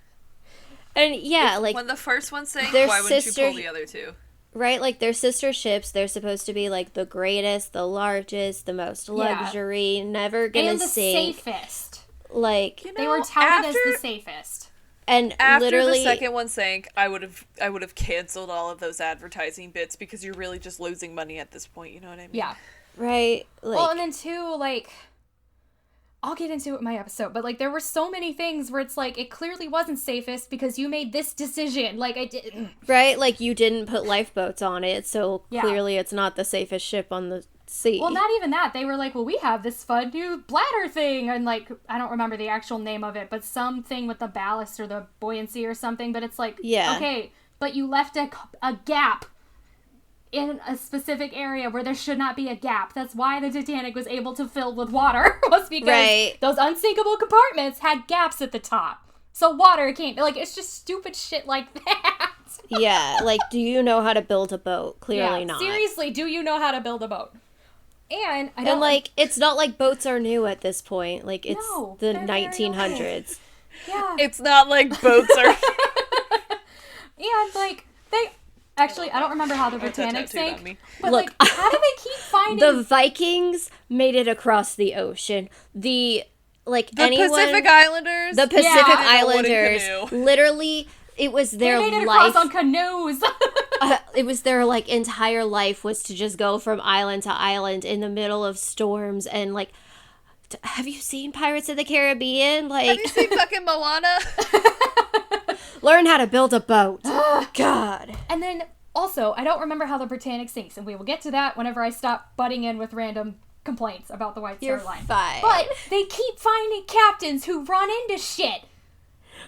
And, yeah, like...
When the first one sank, why wouldn't you pull the other two?
Right, like, they're sister ships. They're supposed to be, like, the greatest, the largest, the most luxury, never gonna sink.
And the safest.
Like,
they were touted as the safest.
And
after
literally,
the second one sank, I would have canceled all of those advertising bits because you're really just losing money at this point, you know what I mean?
Yeah.
Right. Like,
well, and then too, like... I'll get into it in my episode, but, like, there were so many things where it's, like, it clearly wasn't safest because you made this decision. Like, I didn't.
Right? Like, you didn't put lifeboats on it, so clearly it's not the safest ship on the sea.
Well, not even that. They were like, well, we have this fun new bladder thing, and, like, I don't remember the actual name of it, but something with the ballast or the buoyancy or something, but it's like, okay, but you left a gap in a specific area where there should not be a gap. That's why the Titanic was able to fill with water, was because those unsinkable compartments had gaps at the top. So water came, like, it's just stupid shit like that.
Yeah, like, do you know how to build a boat? Clearly not.
Seriously, do you know how to build a boat? And I don't...
And, like, it's not like boats are new at this point. Like, it's the 1900s.
Yeah.
It's not like boats are...
And, like, they... Actually, I don't remember how the Britannic sank, but,
look,
like, how do they keep finding...
The Vikings made it across the ocean. The
Pacific Islanders?
The Pacific Islanders, literally, it was their life.
They made it across on canoes.
It was their, like, entire life was to just go from island to island in the middle of storms and, like... Have you seen Pirates of the Caribbean? Like,
have you seen fucking Moana?
Learn how to build a boat. God.
And then, also, I don't remember how the Britannic sinks, and we will get to that whenever I stop butting in with random complaints about the White Star Line.
Fine.
But they keep finding captains who run into shit.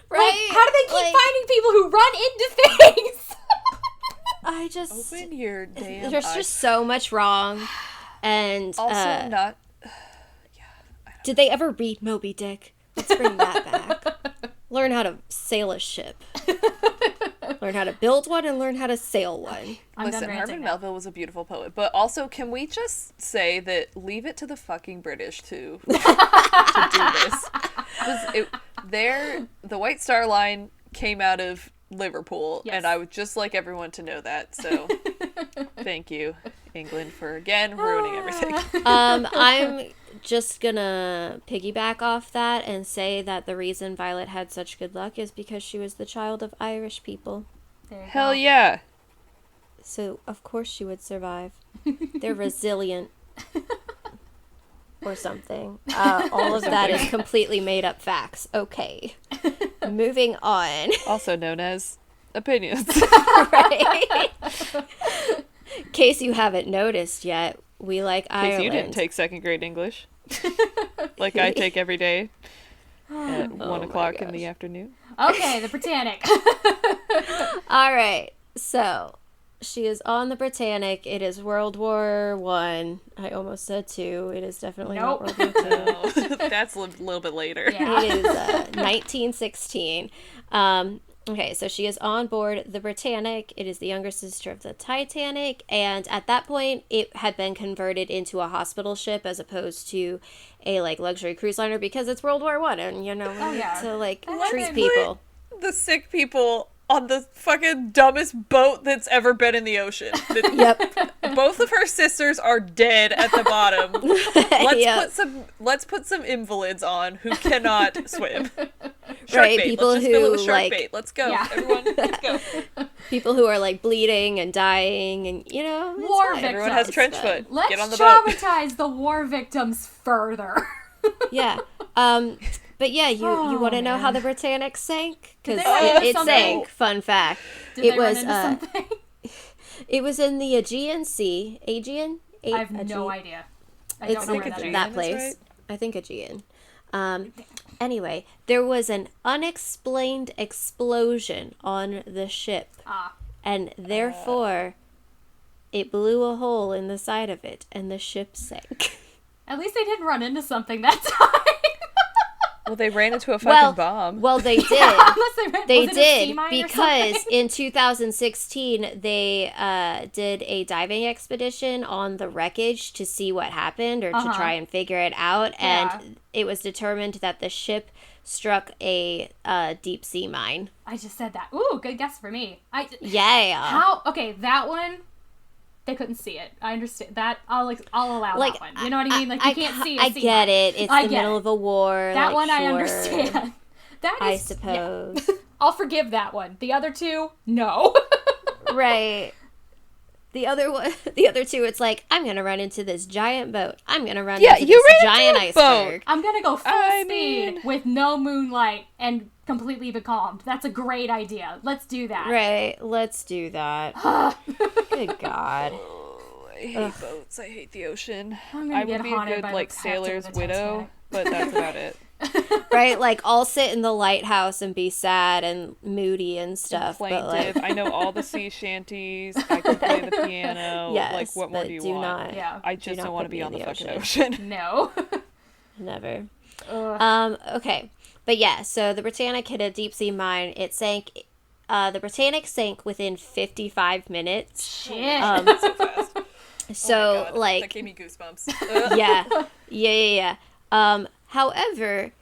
Right?
Like, how do they keep finding people who run into things?
I just...
Open your damn
There's
eyes.
just so much wrong. And,
also not...
Did they ever read Moby Dick? Let's bring that back. Learn how to sail a ship. Learn how to build one and learn how to sail one.
Listen, Herman Melville was a beautiful poet, but also, can we just say that leave it to the fucking British to do this? The White Star Line came out of Liverpool, and I would just like everyone to know that, so thank you, England, for again ruining everything.
I'm just gonna piggyback off that and say that the reason Violet had such good luck is because she was the child of Irish people.
Hell yeah.
So, of course she would survive. They're resilient. Or something. All of that is completely made up facts. Okay. Moving on.
Also known as opinions.
Right? In case you haven't noticed yet, we like Ireland.
In case you didn't take second grade English. Like I take every day at 1 o'clock in the afternoon.
Okay, the Britannic.
All right. So, she is on the Britannic. It is World War I. I almost said 2. It is definitely not World War II.
No, that's a little bit later.
Yeah.
It is 1916. Okay, so she is on board the Britannic. It is the younger sister of the Titanic, and at that point, it had been converted into a hospital ship as opposed to a like luxury cruise liner because it's World War I, and you know we need to like treat people.
The sick people on the fucking dumbest boat that's ever been in the ocean.
Yep.
Both of her sisters are dead at the bottom. Let's put some invalids on who cannot swim. Shark
right,
bait.
people
Let's just
who
fill it with shark
like
bait. Let's go, everyone. Let's go.
People who are like bleeding and dying, and you know,
War
fine.
victims.
Everyone has trench foot.
Let's
get on the
traumatize the war victims further.
Yeah. But yeah, you want to know how the Britannic sank? Because it sank. Fun fact.
Did they run into something?
It was in the Aegean Sea. Aegean?
I have no idea. I don't know where that is.
That place. Right? I think Aegean. Anyway, there was an unexplained explosion on the ship. And therefore, it blew a hole in the side of it, and the ship sank.
At least they didn't run into something that time.
Well, they ran into a fucking bomb.
Well, they did. They did, because in 2016, they did a diving expedition on the wreckage to see what happened, or to try and figure it out, and it was determined that the ship struck a deep sea mine.
I just said that. Ooh, good guess for me.
Yeah.
How? Okay, that one. They couldn't see it. I understand that. I'll allow that one. You know what I mean? Like, you can't see it.
I get it. It's the middle of a war.
That
like,
one
sure.
I understand. That is,
I suppose.
Yeah. I'll forgive that one. The other two, no.
Right. The other two, it's like, I'm gonna run into this giant boat. I'm gonna run into this giant iceberg.
I'm gonna go full speed with no moonlight and completely becalmed. That's a great idea. Let's do that.
Right. Let's do that. Good God.
Oh, I hate boats. I hate the ocean.
I
would be a good, like, sailor's widow, but that's about it.
Right? Like, I'll sit in the lighthouse and be sad and moody and stuff.
Plaintive.
But, like...
I know all the sea shanties. I can play the piano.
Yes,
like, what more do you want?
I
just don't want to be on the fucking ocean.
No.
Never. Okay. But yeah, so the Britannic hit a deep sea mine. It sank. The Britannic sank within 55 minutes.
Shit.
So fast.
So,
God,
like...
that gave me goosebumps.
Yeah. However,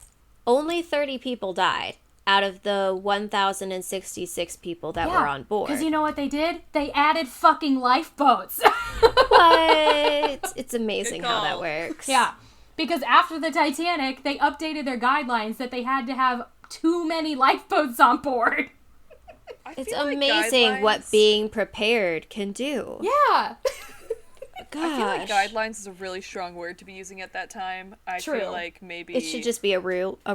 only 30 people died out of the 1,066 people that were on board.
Because you know what they did? They added fucking lifeboats.
What? It's amazing how that works.
Yeah. Because after the Titanic, they updated their guidelines that they had to have too many lifeboats on board.
It's amazing what being prepared can do.
Yeah.
Gosh.
I feel like guidelines is a really strong word to be using at that time. I feel like maybe...
It should just be a rule. I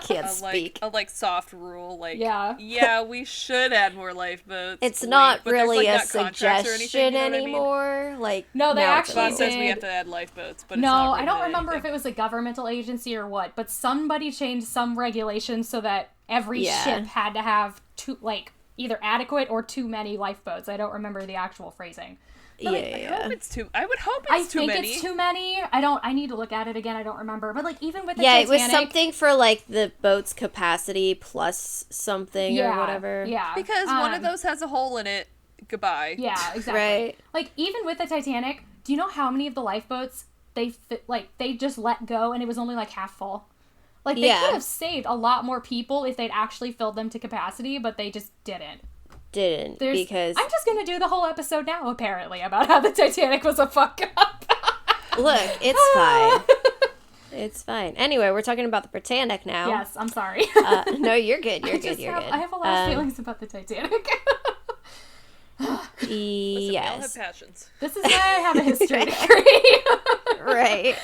can't speak.
A soft rule, like,
yeah,
we should add more lifeboats.
It's not
but
really
like,
a suggestion anymore. Like,
no, they actually
says we have to add lifeboats, but
no,
it's not really
I don't remember
anything.
if it was a governmental agency or what, but somebody changed some regulations so that every ship had to have either adequate or too many lifeboats. I don't remember the actual phrasing. But
I would hope it's too many.
I think it's too many. I need to look at it again. I don't remember. But like even with the
Titanic,
it was
something for like the boat's capacity plus something or whatever.
Yeah.
Because one of those has a hole in it. Goodbye.
Yeah, exactly.
Right.
Like even with the Titanic, do you know how many of the lifeboats they just let go and it was only like half full? Like they could have saved a lot more people if they'd actually filled them to capacity, but they just didn't.
Because
I'm just gonna do the whole episode now apparently about how the Titanic was a fuck up.
Look, it's fine. It's fine. Anyway, we're talking about the Britannic now.
Yes, I'm sorry.
No, you're good. You're good.
I have a lot of feelings about the Titanic.
Listen, we all have passions.
This is why I have a history degree.
Right.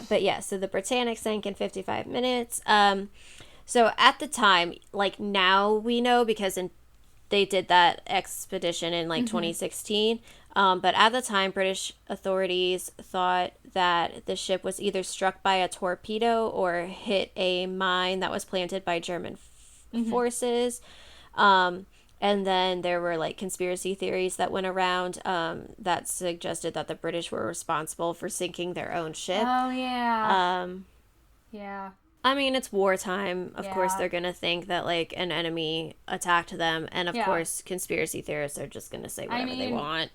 But yeah, so the Britannic sank in 55 minutes. So at the time, like now we know because they did that expedition in like 2016. But at the time, British authorities thought that the ship was either struck by a torpedo or hit a mine that was planted by German forces. And then there were like conspiracy theories that went around that suggested that the British were responsible for sinking their own ship.
Oh, yeah. Yeah.
I mean, it's wartime. Of course, they're going to think that, like, an enemy attacked them. And, of course, conspiracy theorists are just going to say whatever they want.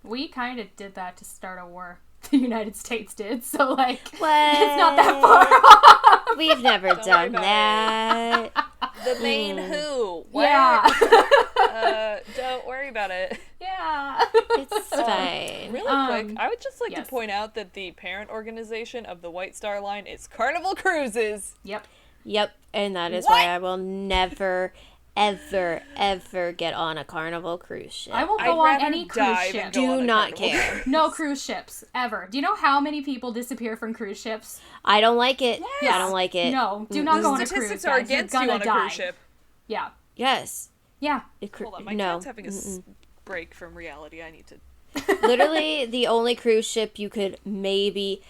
We kind of did that to start a war. The United States did. So, like, it's not that far off.
We've never done that.
The main who. What?
Yeah.
Don't worry about it.
Yeah.
It's fine.
Really quick, I would just like to point out that the parent organization of the White Star Line is Carnival Cruises.
Yep.
And that is why I will never, ever get on a Carnival cruise ship.
I won't go on any cruise ship.
Do not care.
No cruise ships, ever. Do you know how many people disappear from cruise ships?
I don't like it.
Yes.
I don't like it.
No, do not go on a cruise.
Statistics are against you on a cruise ship.
Yeah.
Yes.
Yeah.
Hold on, my cat's having a break from reality. I need to...
Literally, the only cruise ship you could maybe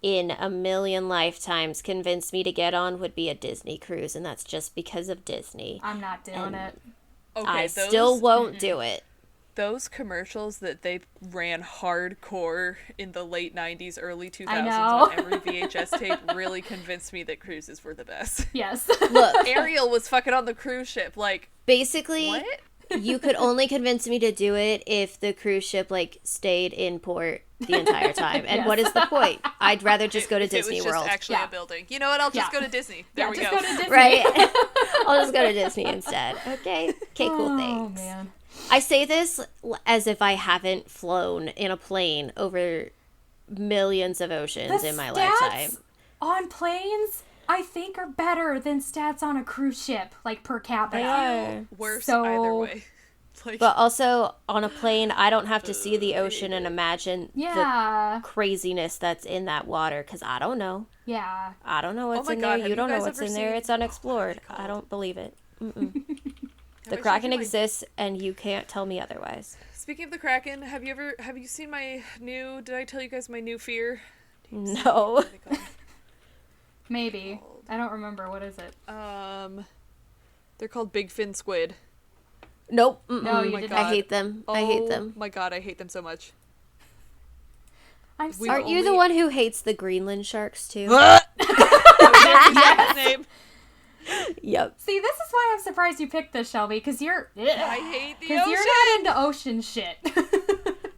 in a million lifetimes convince me to get on would be a Disney cruise, and that's just because of Disney.
I'm not doing it.
Okay,
I still won't do it.
Those commercials that they ran hardcore in the late 90s, early 2000s
I know.
on every VHS tape really convinced me that cruises were the best.
Yes.
Look,
Ariel was fucking on the cruise ship. Like,
basically,
what?
you could only convince me to do it if the cruise ship, like, stayed in port the entire time. And
Yes.
what is the point? I'd rather just go to Disney
It was
World.
just actually a building. You know what? I'll just go to Disney. There we
just
go.
go to Disney.
Right? I'll just go to Disney instead. Okay, cool, thanks.
Oh, man.
I say this as if I haven't flown in a plane over millions of oceans in my lifetime.
On planes, I think, are better than stats on a cruise ship, like per capita.
They are.
Worse
So-
either way. Like,
But also, on a plane, I don't have to see the ocean and imagine
Yeah.
the craziness that's in that water, because I don't know.
Yeah.
I don't know what's
my
in
God,
there.
have
You
you
don't know
guys
what's
ever
in there.
seen-
It's unexplored.
What are they
I
called?
don't believe it. The
Have I showed
Kraken
you my-
exists, and you can't tell me otherwise.
Speaking of the Kraken, have you seen my new? Did I tell you guys my new fear?
No.
What are they called?
Maybe. I don't remember. What is it?
They're called big fin squid.
Nope.
No, you
my
didn't.
I
God.
hate them. I hate them.
Oh my God, I hate them so much.
I'm sorry.
Aren't you the
only-
one who hates the Greenland sharks, too?
That's his name.
Yep.
See, this is why I'm surprised you picked this, Shelby, because you're...
I hate the
Because
ocean.
you're not into ocean shit.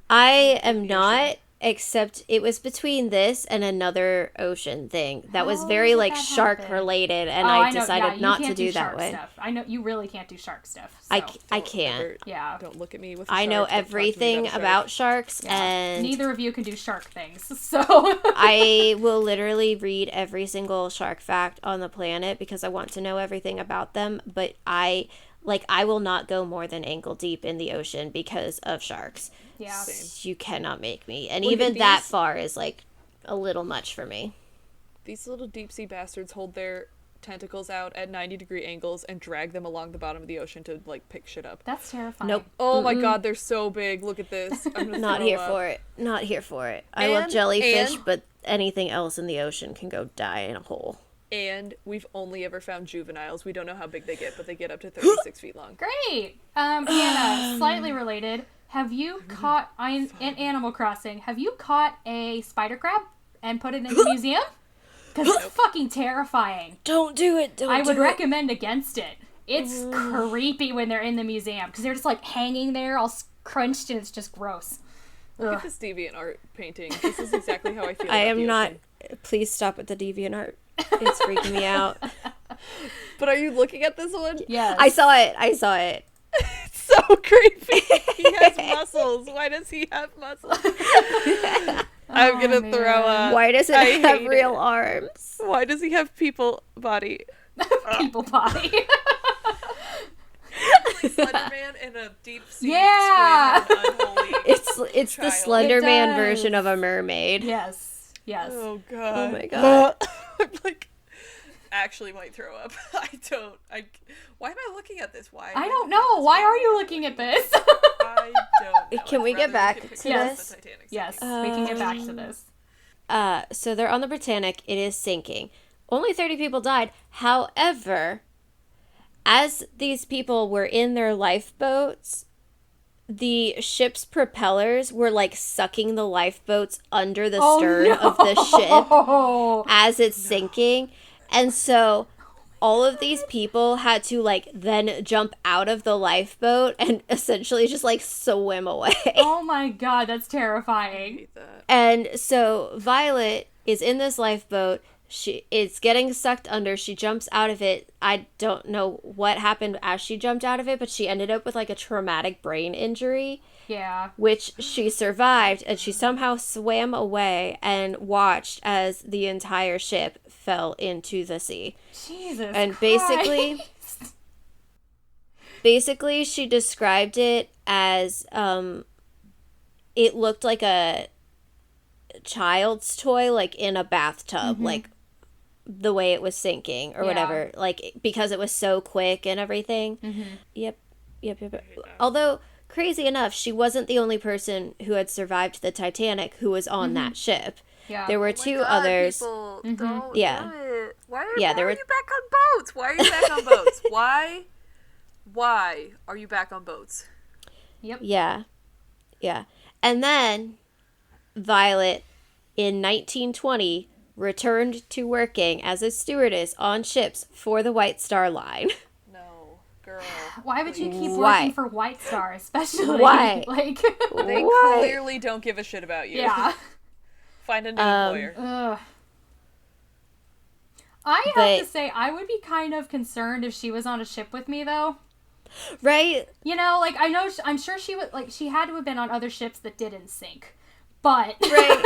I am not, except it was between this and another ocean thing that was
How
very,
did
like,
that
shark
happen?
related, and
Oh,
I
know.
decided
Yeah,
not
you
to
can't
do that
shark
way.
Stuff. I know you really can't do shark stuff.
I
So.
can't.
Ever-
Yeah.
Don't look at me with.
I know
sharks, don't talk to me
everything about
sharks.
sharks, and
Neither of you can do shark things, so...
I will literally read every single shark fact on the planet because I want to know everything about them, but I will not go more than ankle deep in the ocean because of sharks.
Yeah.
Same.
You cannot make me. And
Look at
even that
these.
far is, like, a little much for me.
These little deep sea bastards hold their tentacles out at 90-degree angles and drag them along the bottom of the ocean to like pick shit up.
That's terrifying.
Nope.
Oh my God, they're so big. Look at this. I'm gonna
Not
throw
here
up.
for it. Not here for it. I love
And-
jellyfish,
and-
but anything else in the ocean can go die in a hole.
And we've only ever found juveniles. We don't know how big they get, but they get up to 36 feet long.
Great. Anna, slightly related. Have you caught in Animal Crossing? Have you caught a spider crab and put it in the museum? Because it's fucking terrifying.
Don't do it. Don't
I would
do it.
recommend against it. It's creepy when they're in the museum because they're just like hanging there all crunched and it's just gross.
Look at this deviant art painting. This is exactly how I feel.
I
about
am
the
not.
ocean.
Please stop with the deviant It's freaking me out.
But are you looking at this one?
Yes.
I saw it.
It's so creepy. He has muscles. Why does he have muscles? I'm gonna
man.
throw up.
Why does it
I
have
hate
real
it.
arms?
Why does he have people body?
People body.
Slender Man in a deep sea
Yeah.
squid and unholy.
It's the
Child.
Slender
It
Man
does.
version of a mermaid.
Yes. Yes.
Oh God.
Oh my God.
I'm like, actually might throw up. Why am I looking at this? Why? am
I
I
don't
looking at
know.
this?
Why are you looking at this?
I don't know.
Can we
I'd
get
rather
back
look at
to
pictures of
this?
the Titanic
Yes,
sinking.
we can get back to this.
So they're on the Britannic. It is sinking. Only 30 people died. However, as these people were in their lifeboats, the ship's propellers were like sucking the lifeboats under the stern of the ship
Oh,
as it's sinking. And so all of these people had to like then jump out of the lifeboat and essentially just like swim away.
oh my God, that's
I
terrifying.
hate that.
And so Violet is in this lifeboat. It's getting sucked under. She jumps out of it. I don't know what happened as she jumped out of it, but she ended up with like a traumatic brain injury,
Yeah.
which she survived, and she somehow swam away and watched as the entire ship fell into the sea.
Jesus.
And
Christ.
basically she described it as it looked like a child's toy, like in a bathtub, like the way it was sinking or
Yeah.
whatever, like because it was so quick and everything. Yep. Although crazy enough, she wasn't the only person who had survived the Titanic who was on that ship.
Yeah.
There were two others.
People, don't
Yeah.
do it. Why
Yeah,
are
there were-
you back on boats? Why are you back on boats? Why Why are you back on boats?
Yep.
Yeah. And then Violet, in 1920, returned to working as a stewardess on ships for the White Star Line.
No, girl.
Why would you keep
Why?
working for White Star, especially?
Why?
Like,
They
Why?
clearly don't give a shit about you.
yeah.
Find a new employer.
Ugh. I have to say, I would be kind of concerned if she was on a ship with me, though.
Right?
You know, like, I'm sure she would, like, she had to have been on other ships that didn't sink. But.
Right.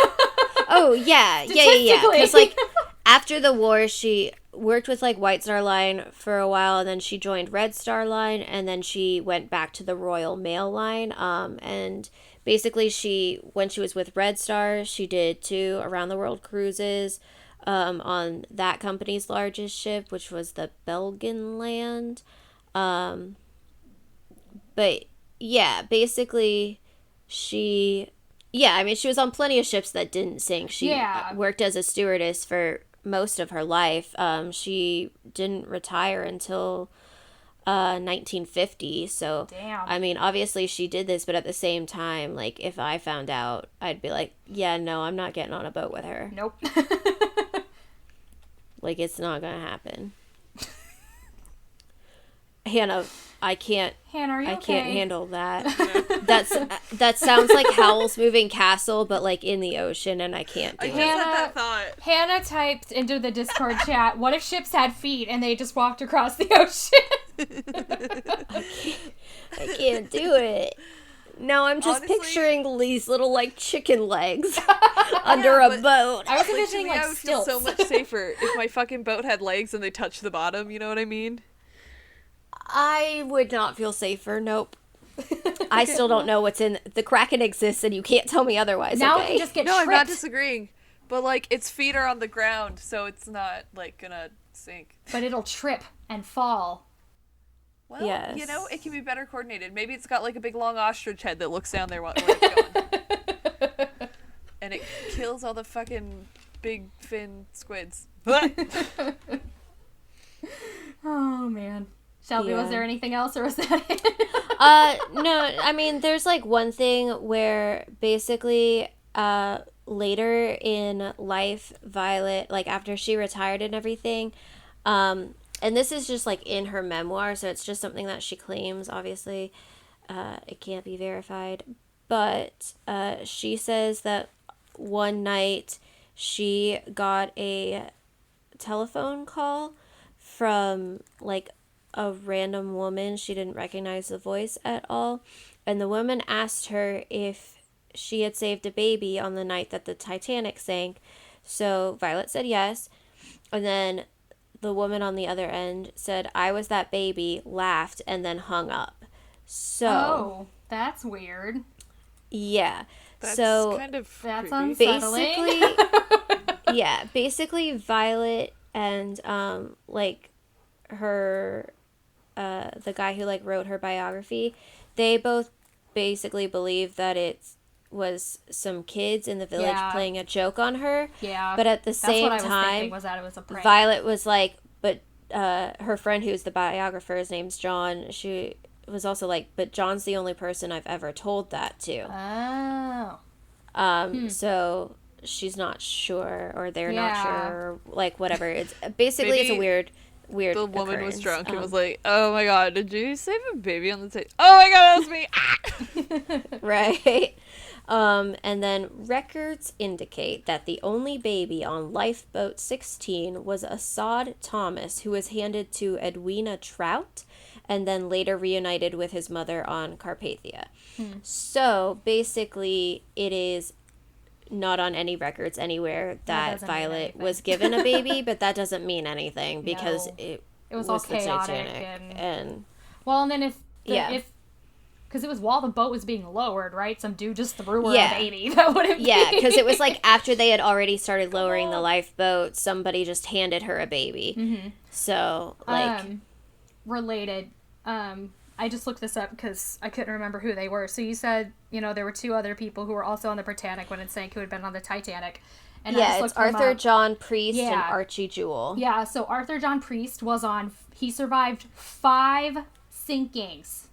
Oh, yeah. Because, like, after the war, she worked with, like, White Star Line for a while, and then she joined Red Star Line, and then she went back to the Royal Mail Line. And basically, when she was with Red Star, she did 2 around-the-world cruises on that company's largest ship, which was the Belgenland. But, yeah, basically, she was on plenty of ships that didn't sink. She worked as a stewardess for most of her life. She didn't retire until 1950. So,
damn.
I mean, obviously she did this, but at the same time, like, if I found out, I'd be like, yeah, no, I'm not getting on a boat with her.
Nope.
Like, it's not gonna happen. Hannah, I can't.
Hannah, are you
I
okay?
can't handle that. That sounds like Howl's Moving Castle, but like in the ocean, and I can't do
I
it.
just had that thought.
Hannah typed into the Discord chat, "What if ships had feet and they just walked across the ocean?"
I can't do it. No, I'm just
Honestly,
picturing these little like chicken legs under a boat.
I was
Like, to
envisioning
me,
like
I would feel
stilts.
so much safer if my fucking boat had legs and they touched the bottom. You know what I mean?
I would not feel safer. Nope. I still don't know what's in the Kraken exists, and you can't tell me otherwise.
Now
okay?
it can just get
No,
tripped.
I'm not disagreeing. But like, its feet are on the ground, so it's not like gonna sink.
But it'll trip and fall.
Well,
Yes.
you know, it can be better coordinated. Maybe it's got like a big long ostrich head that looks down there while it's going. And it kills all the fucking big fin squids.
Oh man. Shelby, was
Yeah.
there anything else or was that it?
No, I mean, there's like one thing where basically, later in life, Violet, like after she retired and everything, and this is just like in her memoir, so it's just something that she claims, obviously, it can't be verified, but, she says that one night she got a telephone call from like a random woman. She didn't recognize the voice at all, and the woman asked her if she had saved a baby on the night that the Titanic sank. So Violet said yes, and then the woman on the other end said, "I was that baby," laughed, and then hung up. So
Oh, that's weird.
yeah,
That's
so
kind of
That's
creepy.
unsettling.
basically Violet and like her the guy who like wrote her biography, they both basically believe that it was some kids in the village playing a joke on her.
Yeah.
But at the
That's
same
what I was
time,
thinking, was that it was a prank.
Violet was like, but her friend who's the biographer, his name's John, she was also like, but John's the only person I've ever told that to.
Oh.
So she's not sure, or they're not
Yeah.
sure, or like whatever. It's basically it's a
Maybe
weird
The woman was
occurrence.
drunk and was like, "Oh my god, did you save a baby on the table? Oh my god, that was me!"
Right. And then records indicate that the only baby on Lifeboat 16 was Assad Thomas, who was handed to Edwina Trout and then later reunited with his mother on Carpathia. So basically, it is not on any records anywhere that
doesn't mean
Violet
anything.
was given a baby, but that doesn't mean anything because
No.
it
was all
the
chaotic
Titanic,
and well, and then if
Yeah.
because it was while the boat was being lowered, right? Some dude just threw her
Yeah.
a baby. That wouldn't
Yeah,
be.
because it was like after they had already started lowering the lifeboat, somebody just handed her a baby. Mm-hmm. So, like...
related. I just looked this up because I couldn't remember who they were. So you said, there were 2 other people who were also on the Britannic when it sank who had been on the Titanic. And I just
it's
looked them
Arthur
up.
John Priest and
Yeah.
Archie Jewell.
Yeah, so Arthur John Priest was on... He survived 5 sinkings.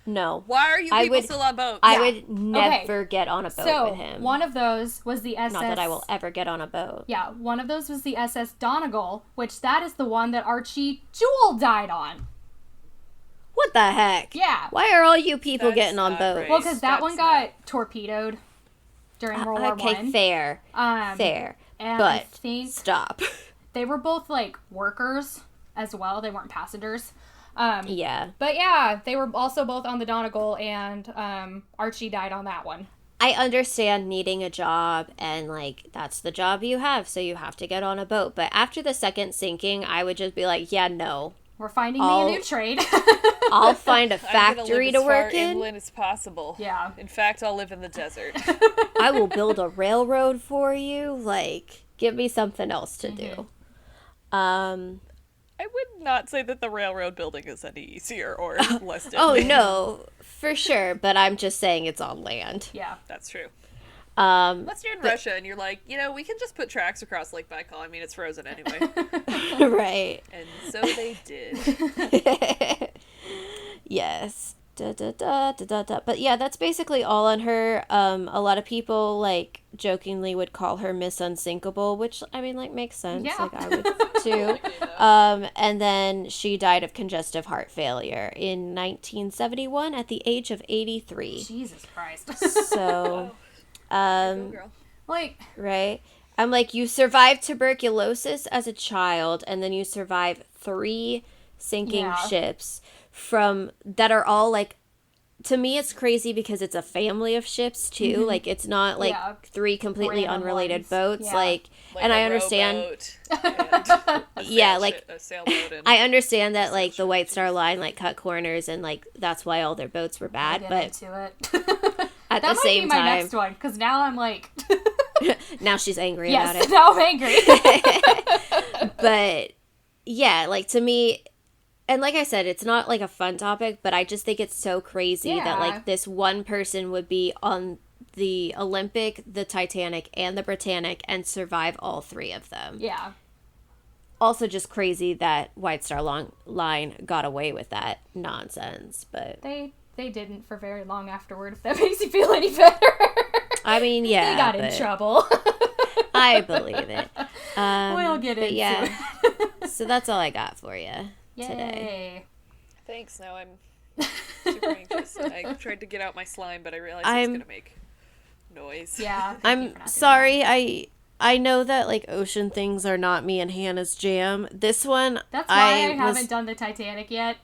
No.
Why are you people still on boats?
I would never get on a boat
So,
with him.
one of those was the SS...
Not that I will ever get on a boat.
Yeah, one of those was the SS Donegal, which that is the one that Archie Jewell died on.
What the heck?
Yeah.
Why are all you people
That's
getting on
not
boats?
right.
Well, because that
That's
one got torpedoed during World War
Okay,
One.
fair. Fair.
And
But
I think
stop.
they were both, like, workers as well. They weren't passengers.
Yeah.
But yeah, they were also both on the Donegal, and Archie died on that one.
I understand needing a job and, like, that's the job you have, so you have to get on a boat. But after the second sinking, I would just be like, yeah, no.
We're finding me a new trade.
I'll find a
I'm
factory
gonna
to
live as
work
far
in.
inland as possible.
Yeah.
In fact, I'll live in the desert.
I will build a railroad for you. Like, give me something else to do.
I would not say that the railroad building is any easier or less difficult.
Oh, no, for sure. But I'm just saying it's on land.
Yeah.
That's true.
Um,
Unless you're in Russia and you're like, we can just put tracks across Lake Baikal. I mean, it's frozen anyway.
right.
And so they did.
Yes. Da, da, da, da, da, da. But yeah, that's basically all on her. A lot of people, like, jokingly would call her Miss Unsinkable, which, I mean, like, makes sense.
Yeah.
Like, I would, too. And then she died of congestive heart failure in 1971 at the age of 83.
Jesus Christ.
So,
Go, girl.
Like,
right? I'm like, you survived tuberculosis as a child, and then you survive 3 sinking ships that are all, like, to me it's crazy because it's a family of ships too. Like, it's not like 3 completely
Random
unrelated
ones.
boats.
Yeah.
Like, and I understand.
A sailboat. And
I understand that, like, the White Star Line, like, cut corners, and, like, that's why all their boats were bad.
get
But
into it.
at
That
the
might
same
be my
time,
next one, because now I'm like...
now she's angry about it.
Yes, now I'm angry.
But yeah, like, to me, and like I said, it's not like a fun topic, but I just think it's so crazy that, like, this one person would be on the Olympic, the Titanic, and the Britannic and survive all 3 of them.
Yeah.
Also just crazy that White Star Line got away with that nonsense, but
They didn't for very long afterward, if that makes you feel any better.
I mean, yeah,
They got in trouble.
I believe it.
We'll get into
it. So that's all I got for you today.
Yay.
thanks. Now I'm super anxious. I tried to get out my slime, but I realized it's going to make noise.
Yeah.
I'm sorry. I know that, like, ocean things are not me and Hannah's jam. This one,
That's why I haven't done the Titanic yet.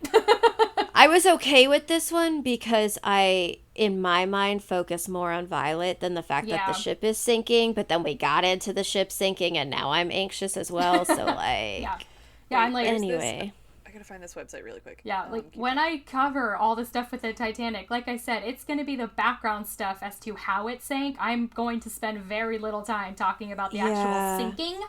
I was okay with this one because I, in my mind, focus more on Violet than the fact that the ship is sinking. But then we got into the ship sinking, and now I'm anxious as well. So, like,
I'm like,
anyway.
I gotta find this website really quick.
Yeah, like, when I cover all the stuff with the Titanic, like I said, it's going to be the background stuff as to how it sank. I'm going to spend very little time talking about the actual sinking.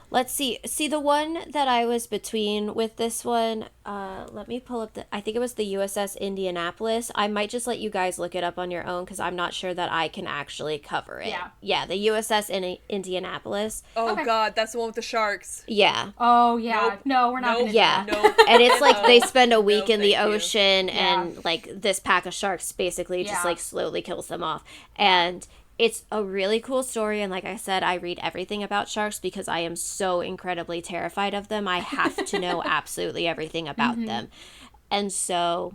Let's see. See, the one that I was between with this one, let me pull up I think it was the USS Indianapolis. I might just let you guys look it up on your own because I'm not sure that I can actually cover it. Yeah, the USS Indianapolis.
Oh, God, that's the one with the sharks.
Yeah.
Oh, yeah.
Nope.
No, we're not going to do that.
Nope.
And it's like they spend a week
No,
in the
thank you.
ocean and, like, this pack of sharks basically just, like, slowly kills them off. And it's a really cool story, and like I said, I read everything about sharks because I am so incredibly terrified of them. I have to know absolutely everything about them. And so...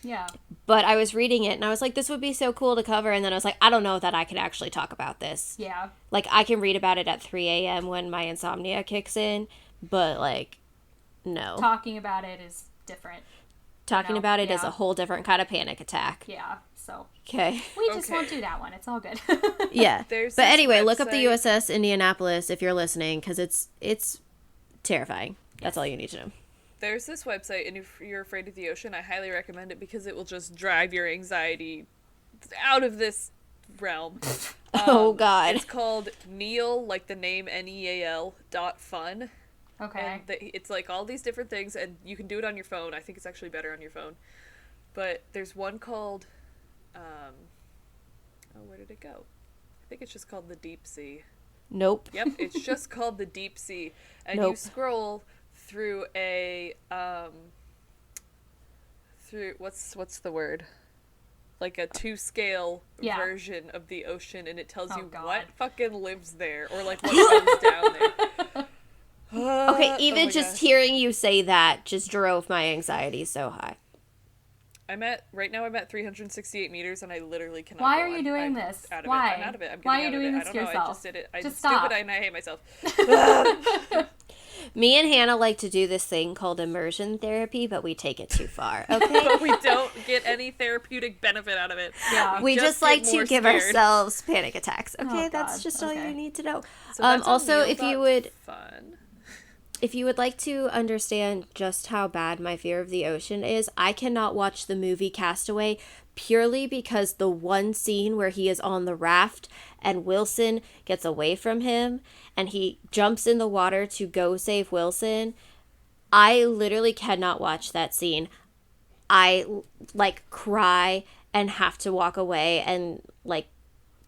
Yeah.
But I was reading it, and I was like, this would be so cool to cover, and then I was like, I don't know that I could actually talk about this.
Yeah.
Like, I can read about it at 3 a.m. when my insomnia kicks in, but, like, no.
Talking about it is different.
Talking about it is a whole different kind of panic attack.
Yeah, so...
Okay.
We just won't do that one. It's all good.
Yeah.
There's
But
this
anyway, look up the
website-
USS Indianapolis if you're listening, because it's terrifying. That's all you need to know.
There's this website, and if you're afraid of the ocean, I highly recommend it because it will just drive your anxiety out of this realm.
Oh, God.
It's called Neal, like the name Neal .fun.
Okay.
And it's like all these different things, and you can do it on your phone. I think it's actually better on your phone. But there's one called, where did it go? I think it's just called the Deep Sea.
Nope.
Yep, it's just called the Deep Sea. And you scroll through a through what's the word? Like a 2-scale
Yeah.
version of the ocean, and it tells
Oh,
you
God.
what fucking lives there, or like what goes down there.
Okay, even
Oh my
just
gosh.
hearing you say that just drove my anxiety so high.
Right now I'm at 368 meters, and I literally cannot
Why
go
are you
on.
doing
I'm
this?
Out of
Why?
it. I'm out of it. I'm
Why are
getting
you
out
doing
of it.
this
I
to
don't know. I
yourself?
just did it. I'm
Just
stupid
stop.
and I hate myself.
Me and Hannah like to do this thing called immersion therapy, but we take it too far, okay?
But we don't get any therapeutic benefit out of it.
Yeah.
We just
get
like to
more
give
scared.
ourselves panic attacks, okay?
Oh,
That's
God.
just all
Okay.
you need to know.
So that's
Also,
a meal
if you
dot
would...
fun.
If you would like to understand just how bad my fear of the ocean is, I cannot watch the movie Castaway purely because the one scene where he is on the raft and Wilson gets away from him and he jumps in the water to go save Wilson, I literally cannot watch that scene. I like cry and have to walk away, and like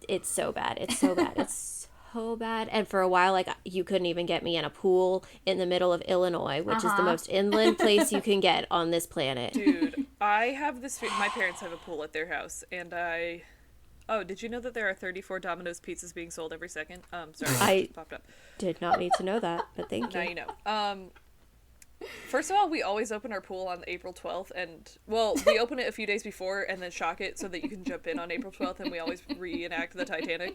it's so bad. It's so bad. It's so bad. And for a while, like, you couldn't even get me in a pool in the middle of Illinois, which is the most inland place you can get on this planet.
Dude, I have this. My parents have a pool at their house, and Oh, did you know that there are 34 Domino's pizzas being sold every second? Sorry,
I
it just popped up.
did not need to know that, but thank
Now
you.
you know. First of all, we always open our pool on April 12th, and, well, we open it a few days before and then shock it so that you can jump in on April 12th, and we always reenact the Titanic.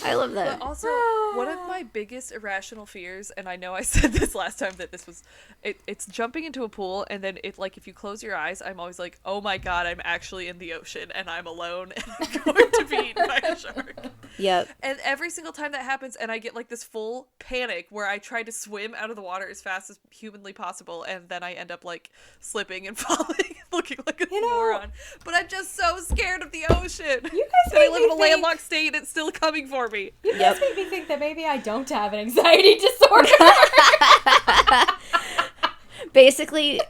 I love that.
But also, one of my biggest irrational fears, and I know I said this last time that this was, it's jumping into a pool, and then if you close your eyes, I'm always like, oh my god, I'm actually in the ocean, and I'm alone, and I'm going to be eaten by a shark.
Yep.
And every single time that happens, and I get like this full panic where I try to swim out of the water as fast as humanly possible, and then I end up like slipping and falling, looking like a moron. But I'm just so scared of the ocean.
You guys
And I
make
live
me
in a
think-
landlocked state, and it's still coming for me.
You guys make me think that maybe I don't have an anxiety disorder.
Basically,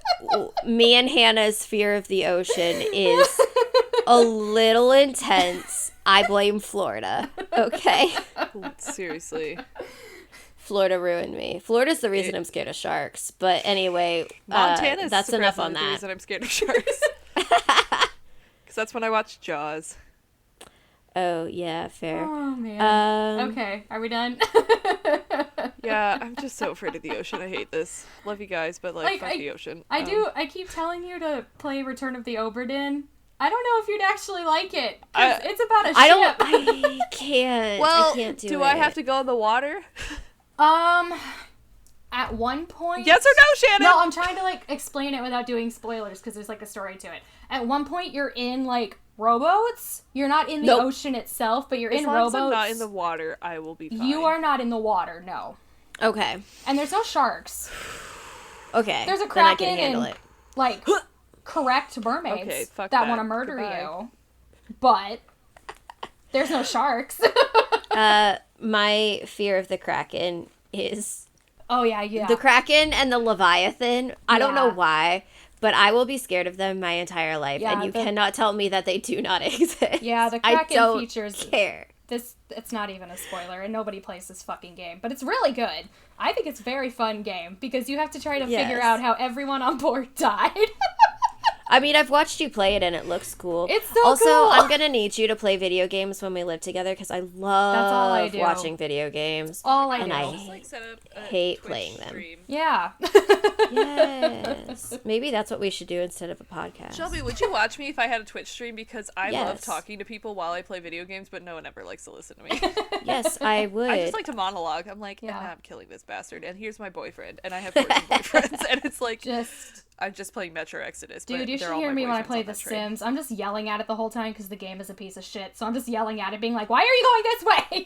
me and Hannah's fear of the ocean is a little intense. I blame Florida, okay?
Seriously.
Florida ruined me. Florida's the reason I'm scared of sharks. But anyway,
Montana's
that's enough on
surprisingly the
that.
reason I'm scared of sharks. Because that's when I watch Jaws.
Oh, yeah, fair.
Oh, man. Okay, are we done?
Yeah, I'm just so afraid of the ocean. I hate this. Love you guys, but fuck the ocean.
I keep telling you to play Return of the Obra Dinn. I don't know if you'd actually like it. 'Cause it's about a ship.
I can't.
Well,
I can't do
do
it.
I have to go in the water?
At one point...
Yes or no, Shannon?
No, I'm trying to, explain it without doing spoilers, because there's, a story to it. At one point, you're in, rowboats. You're not in the ocean itself, but you're in rowboats.
As long as I'm not in the water, I will be fine.
You are not in the water, no.
Okay.
And there's no sharks.
Okay.
There's a
then I
kraken
can handle
and,
it.
correct mermaids
Okay, fuck
that
that.
want to murder
Goodbye.
you. But there's no sharks.
My fear of the Kraken is
Oh, yeah.
the Kraken and the Leviathan. I don't know
Yeah.
why, but I will be scared of them my entire life,
Yeah,
and you cannot tell me that they do not exist.
Yeah, the
I
Kraken
don't
features...
care.
It's not even a spoiler, and nobody plays this fucking game. But it's really good. I think it's a very fun game, because you have to try to figure
Yes.
out how everyone on board died.
I mean, I've watched you play it, and it looks cool.
It's so
also,
cool.
I'm gonna need you to play video games when we live together, because I love
That's all I do.
watching video games.
All I
And
do.
I
set up a
hate
Twitch
playing them.
stream.
Yeah.
Yes. Maybe that's what we should do instead of a podcast.
Shelby, would you watch me if I had a Twitch stream? Because I love
Yes.
talking to people while I play video games, but no one ever likes to listen to me.
Yes, I would.
I just like to monologue. I'm like,
Yeah.
I'm killing this bastard, and here's my boyfriend, and I have 14 boyfriends, and it's like, I'm just playing Metro Exodus.
Dude,
but
you
they're
should
all
hear
my
me when I
boyfriends
play
on
The
that train.
Sims. I'm just yelling at it the whole time because the game is a piece of shit. So I'm just yelling at it, being like, why are you going this way?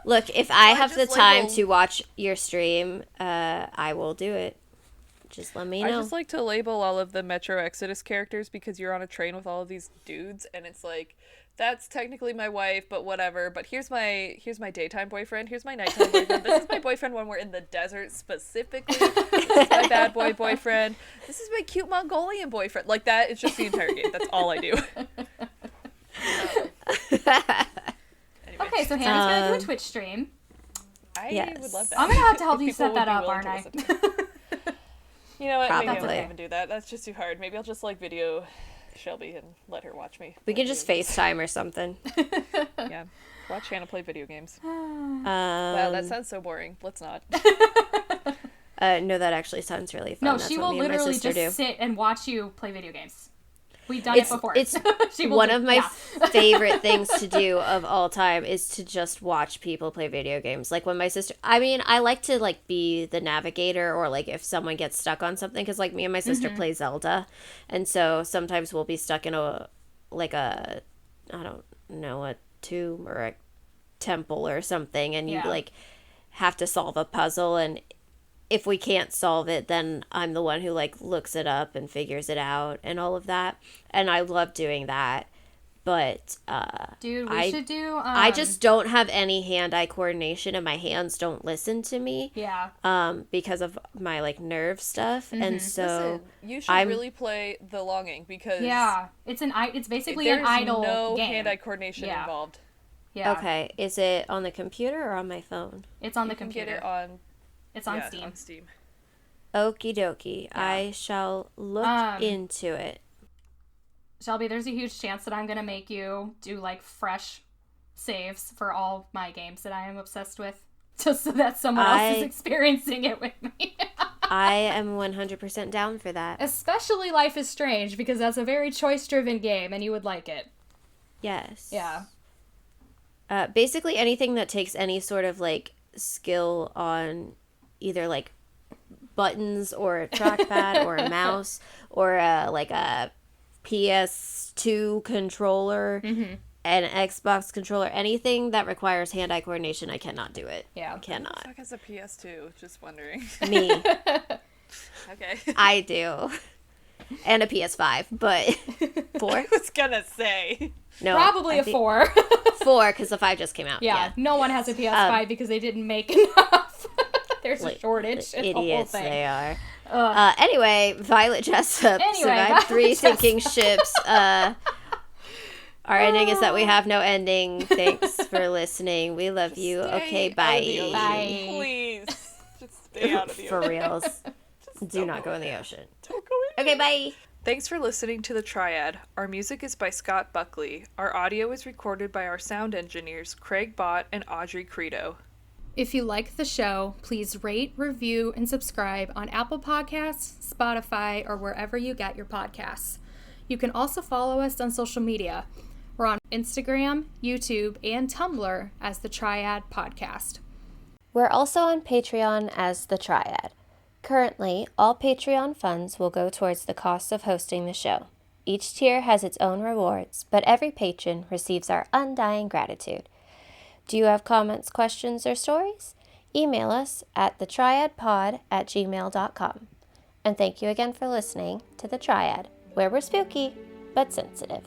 Look, if I have the
just
time
label-
to watch your stream, I will do it. Just let me know.
I just like to label all of the Metro Exodus characters because you're on a train with all of these dudes, and it's like, that's technically my wife, but whatever. But here's my daytime boyfriend. Here's my nighttime boyfriend. This is my boyfriend when we're in the desert specifically. This is my bad boy boyfriend. This is my cute Mongolian boyfriend. Like that. It's just the entire game. That's all I do. Anyway,
Okay, so Hannah's gonna do a Twitch stream.
I
Yes.
would love that.
I'm gonna have to help
If
you
people
set
would
that
be
up,
willing
aren't
to
I?
listen. You know what? Maybe I
Probably.
won't even do that. That's just too hard. Maybe I'll just like video Shelby and let her watch me.
We
play
can just
video games.
FaceTime or something.
Yeah. Watch Hannah play video games.
Um,
Wow, that sounds so boring. Let's not.
no, that actually sounds really fun.
No,
That's
she
what
will
me and my
literally
sister
just
do.
sit and watch you play video games. We've done it before.
It's
She will
one
do-
of my
yeah.
favorite things to do of all time is to just watch people play video games. Like when my sister, I mean, I like to like be the navigator or like if someone gets stuck on something, because like me and my sister play Zelda, and so sometimes we'll be stuck in a I don't know, a tomb or a temple or something, and you
Yeah.
like have to solve a puzzle, and if we can't solve it, then I'm the one who like looks it up and figures it out and all of that. And I love doing that. But
Dude, we
I
should do.
I just don't have any hand-eye coordination, and my hands don't listen to me.
Yeah.
Because of my like nerve stuff, and so
Listen, you should
I'm-
really play The Longing because
Yeah. It's basically
there's
an idle
no
game.
hand-eye coordination
Yeah.
involved.
Yeah.
okay. Is it on the computer or on my phone?
It's on the
You can
computer.
get it on
It's on
yeah,
Steam.
on Steam.
Okie dokie. I shall look into it.
Shelby, there's a huge chance that I'm going to make you do like fresh saves for all my games that I am obsessed with, just so that someone else is experiencing it with me.
I am 100% down for that.
Especially Life is Strange, because that's a very choice-driven game and you would like it.
Yes.
Yeah.
Basically anything that takes any sort of like skill on either like buttons or a trackpad or a mouse or like a PS2 controller, an Xbox controller, anything that requires hand-eye coordination, I cannot do it.
Yeah.
Cannot.
Fuck has a PS2? Just wondering.
Me.
Okay.
I do. And a PS5, but 4?
I was gonna say.
No.
Probably
I
a
think
4.
4, because the 5 just came out.
Yeah, no one has a PS5 because they didn't make enough. There's a
Like,
shortage. It's the whole
idiots
thing.
they are. Anyway, Violet Jessop survived
Violet
3
Jessop.
sinking ships. Our ending is that we have no ending. Thanks for listening. We love you. Okay, bye.
Out of the ocean,
Bye.
Please. Just stay out of the
For
ocean.
reals. Do not go in the ocean.
Don't go in.
Okay, bye.
Thanks for listening to The Triad. Our music is by Scott Buckley. Our audio is recorded by our sound engineers, Craig Bott and Audrey Credo.
If you like the show, please rate, review, and subscribe on Apple Podcasts, Spotify, or wherever you get your podcasts. You can also follow us on social media. We're on Instagram, YouTube, and Tumblr as The Triad Podcast.
We're also on Patreon as The Triad. Currently, all Patreon funds will go towards the cost of hosting the show. Each tier has its own rewards, but every patron receives our undying gratitude. Do you have comments, questions, or stories? Email us at thetriadpod@gmail.com. And thank you again for listening to The Triad, where we're spooky but sensitive.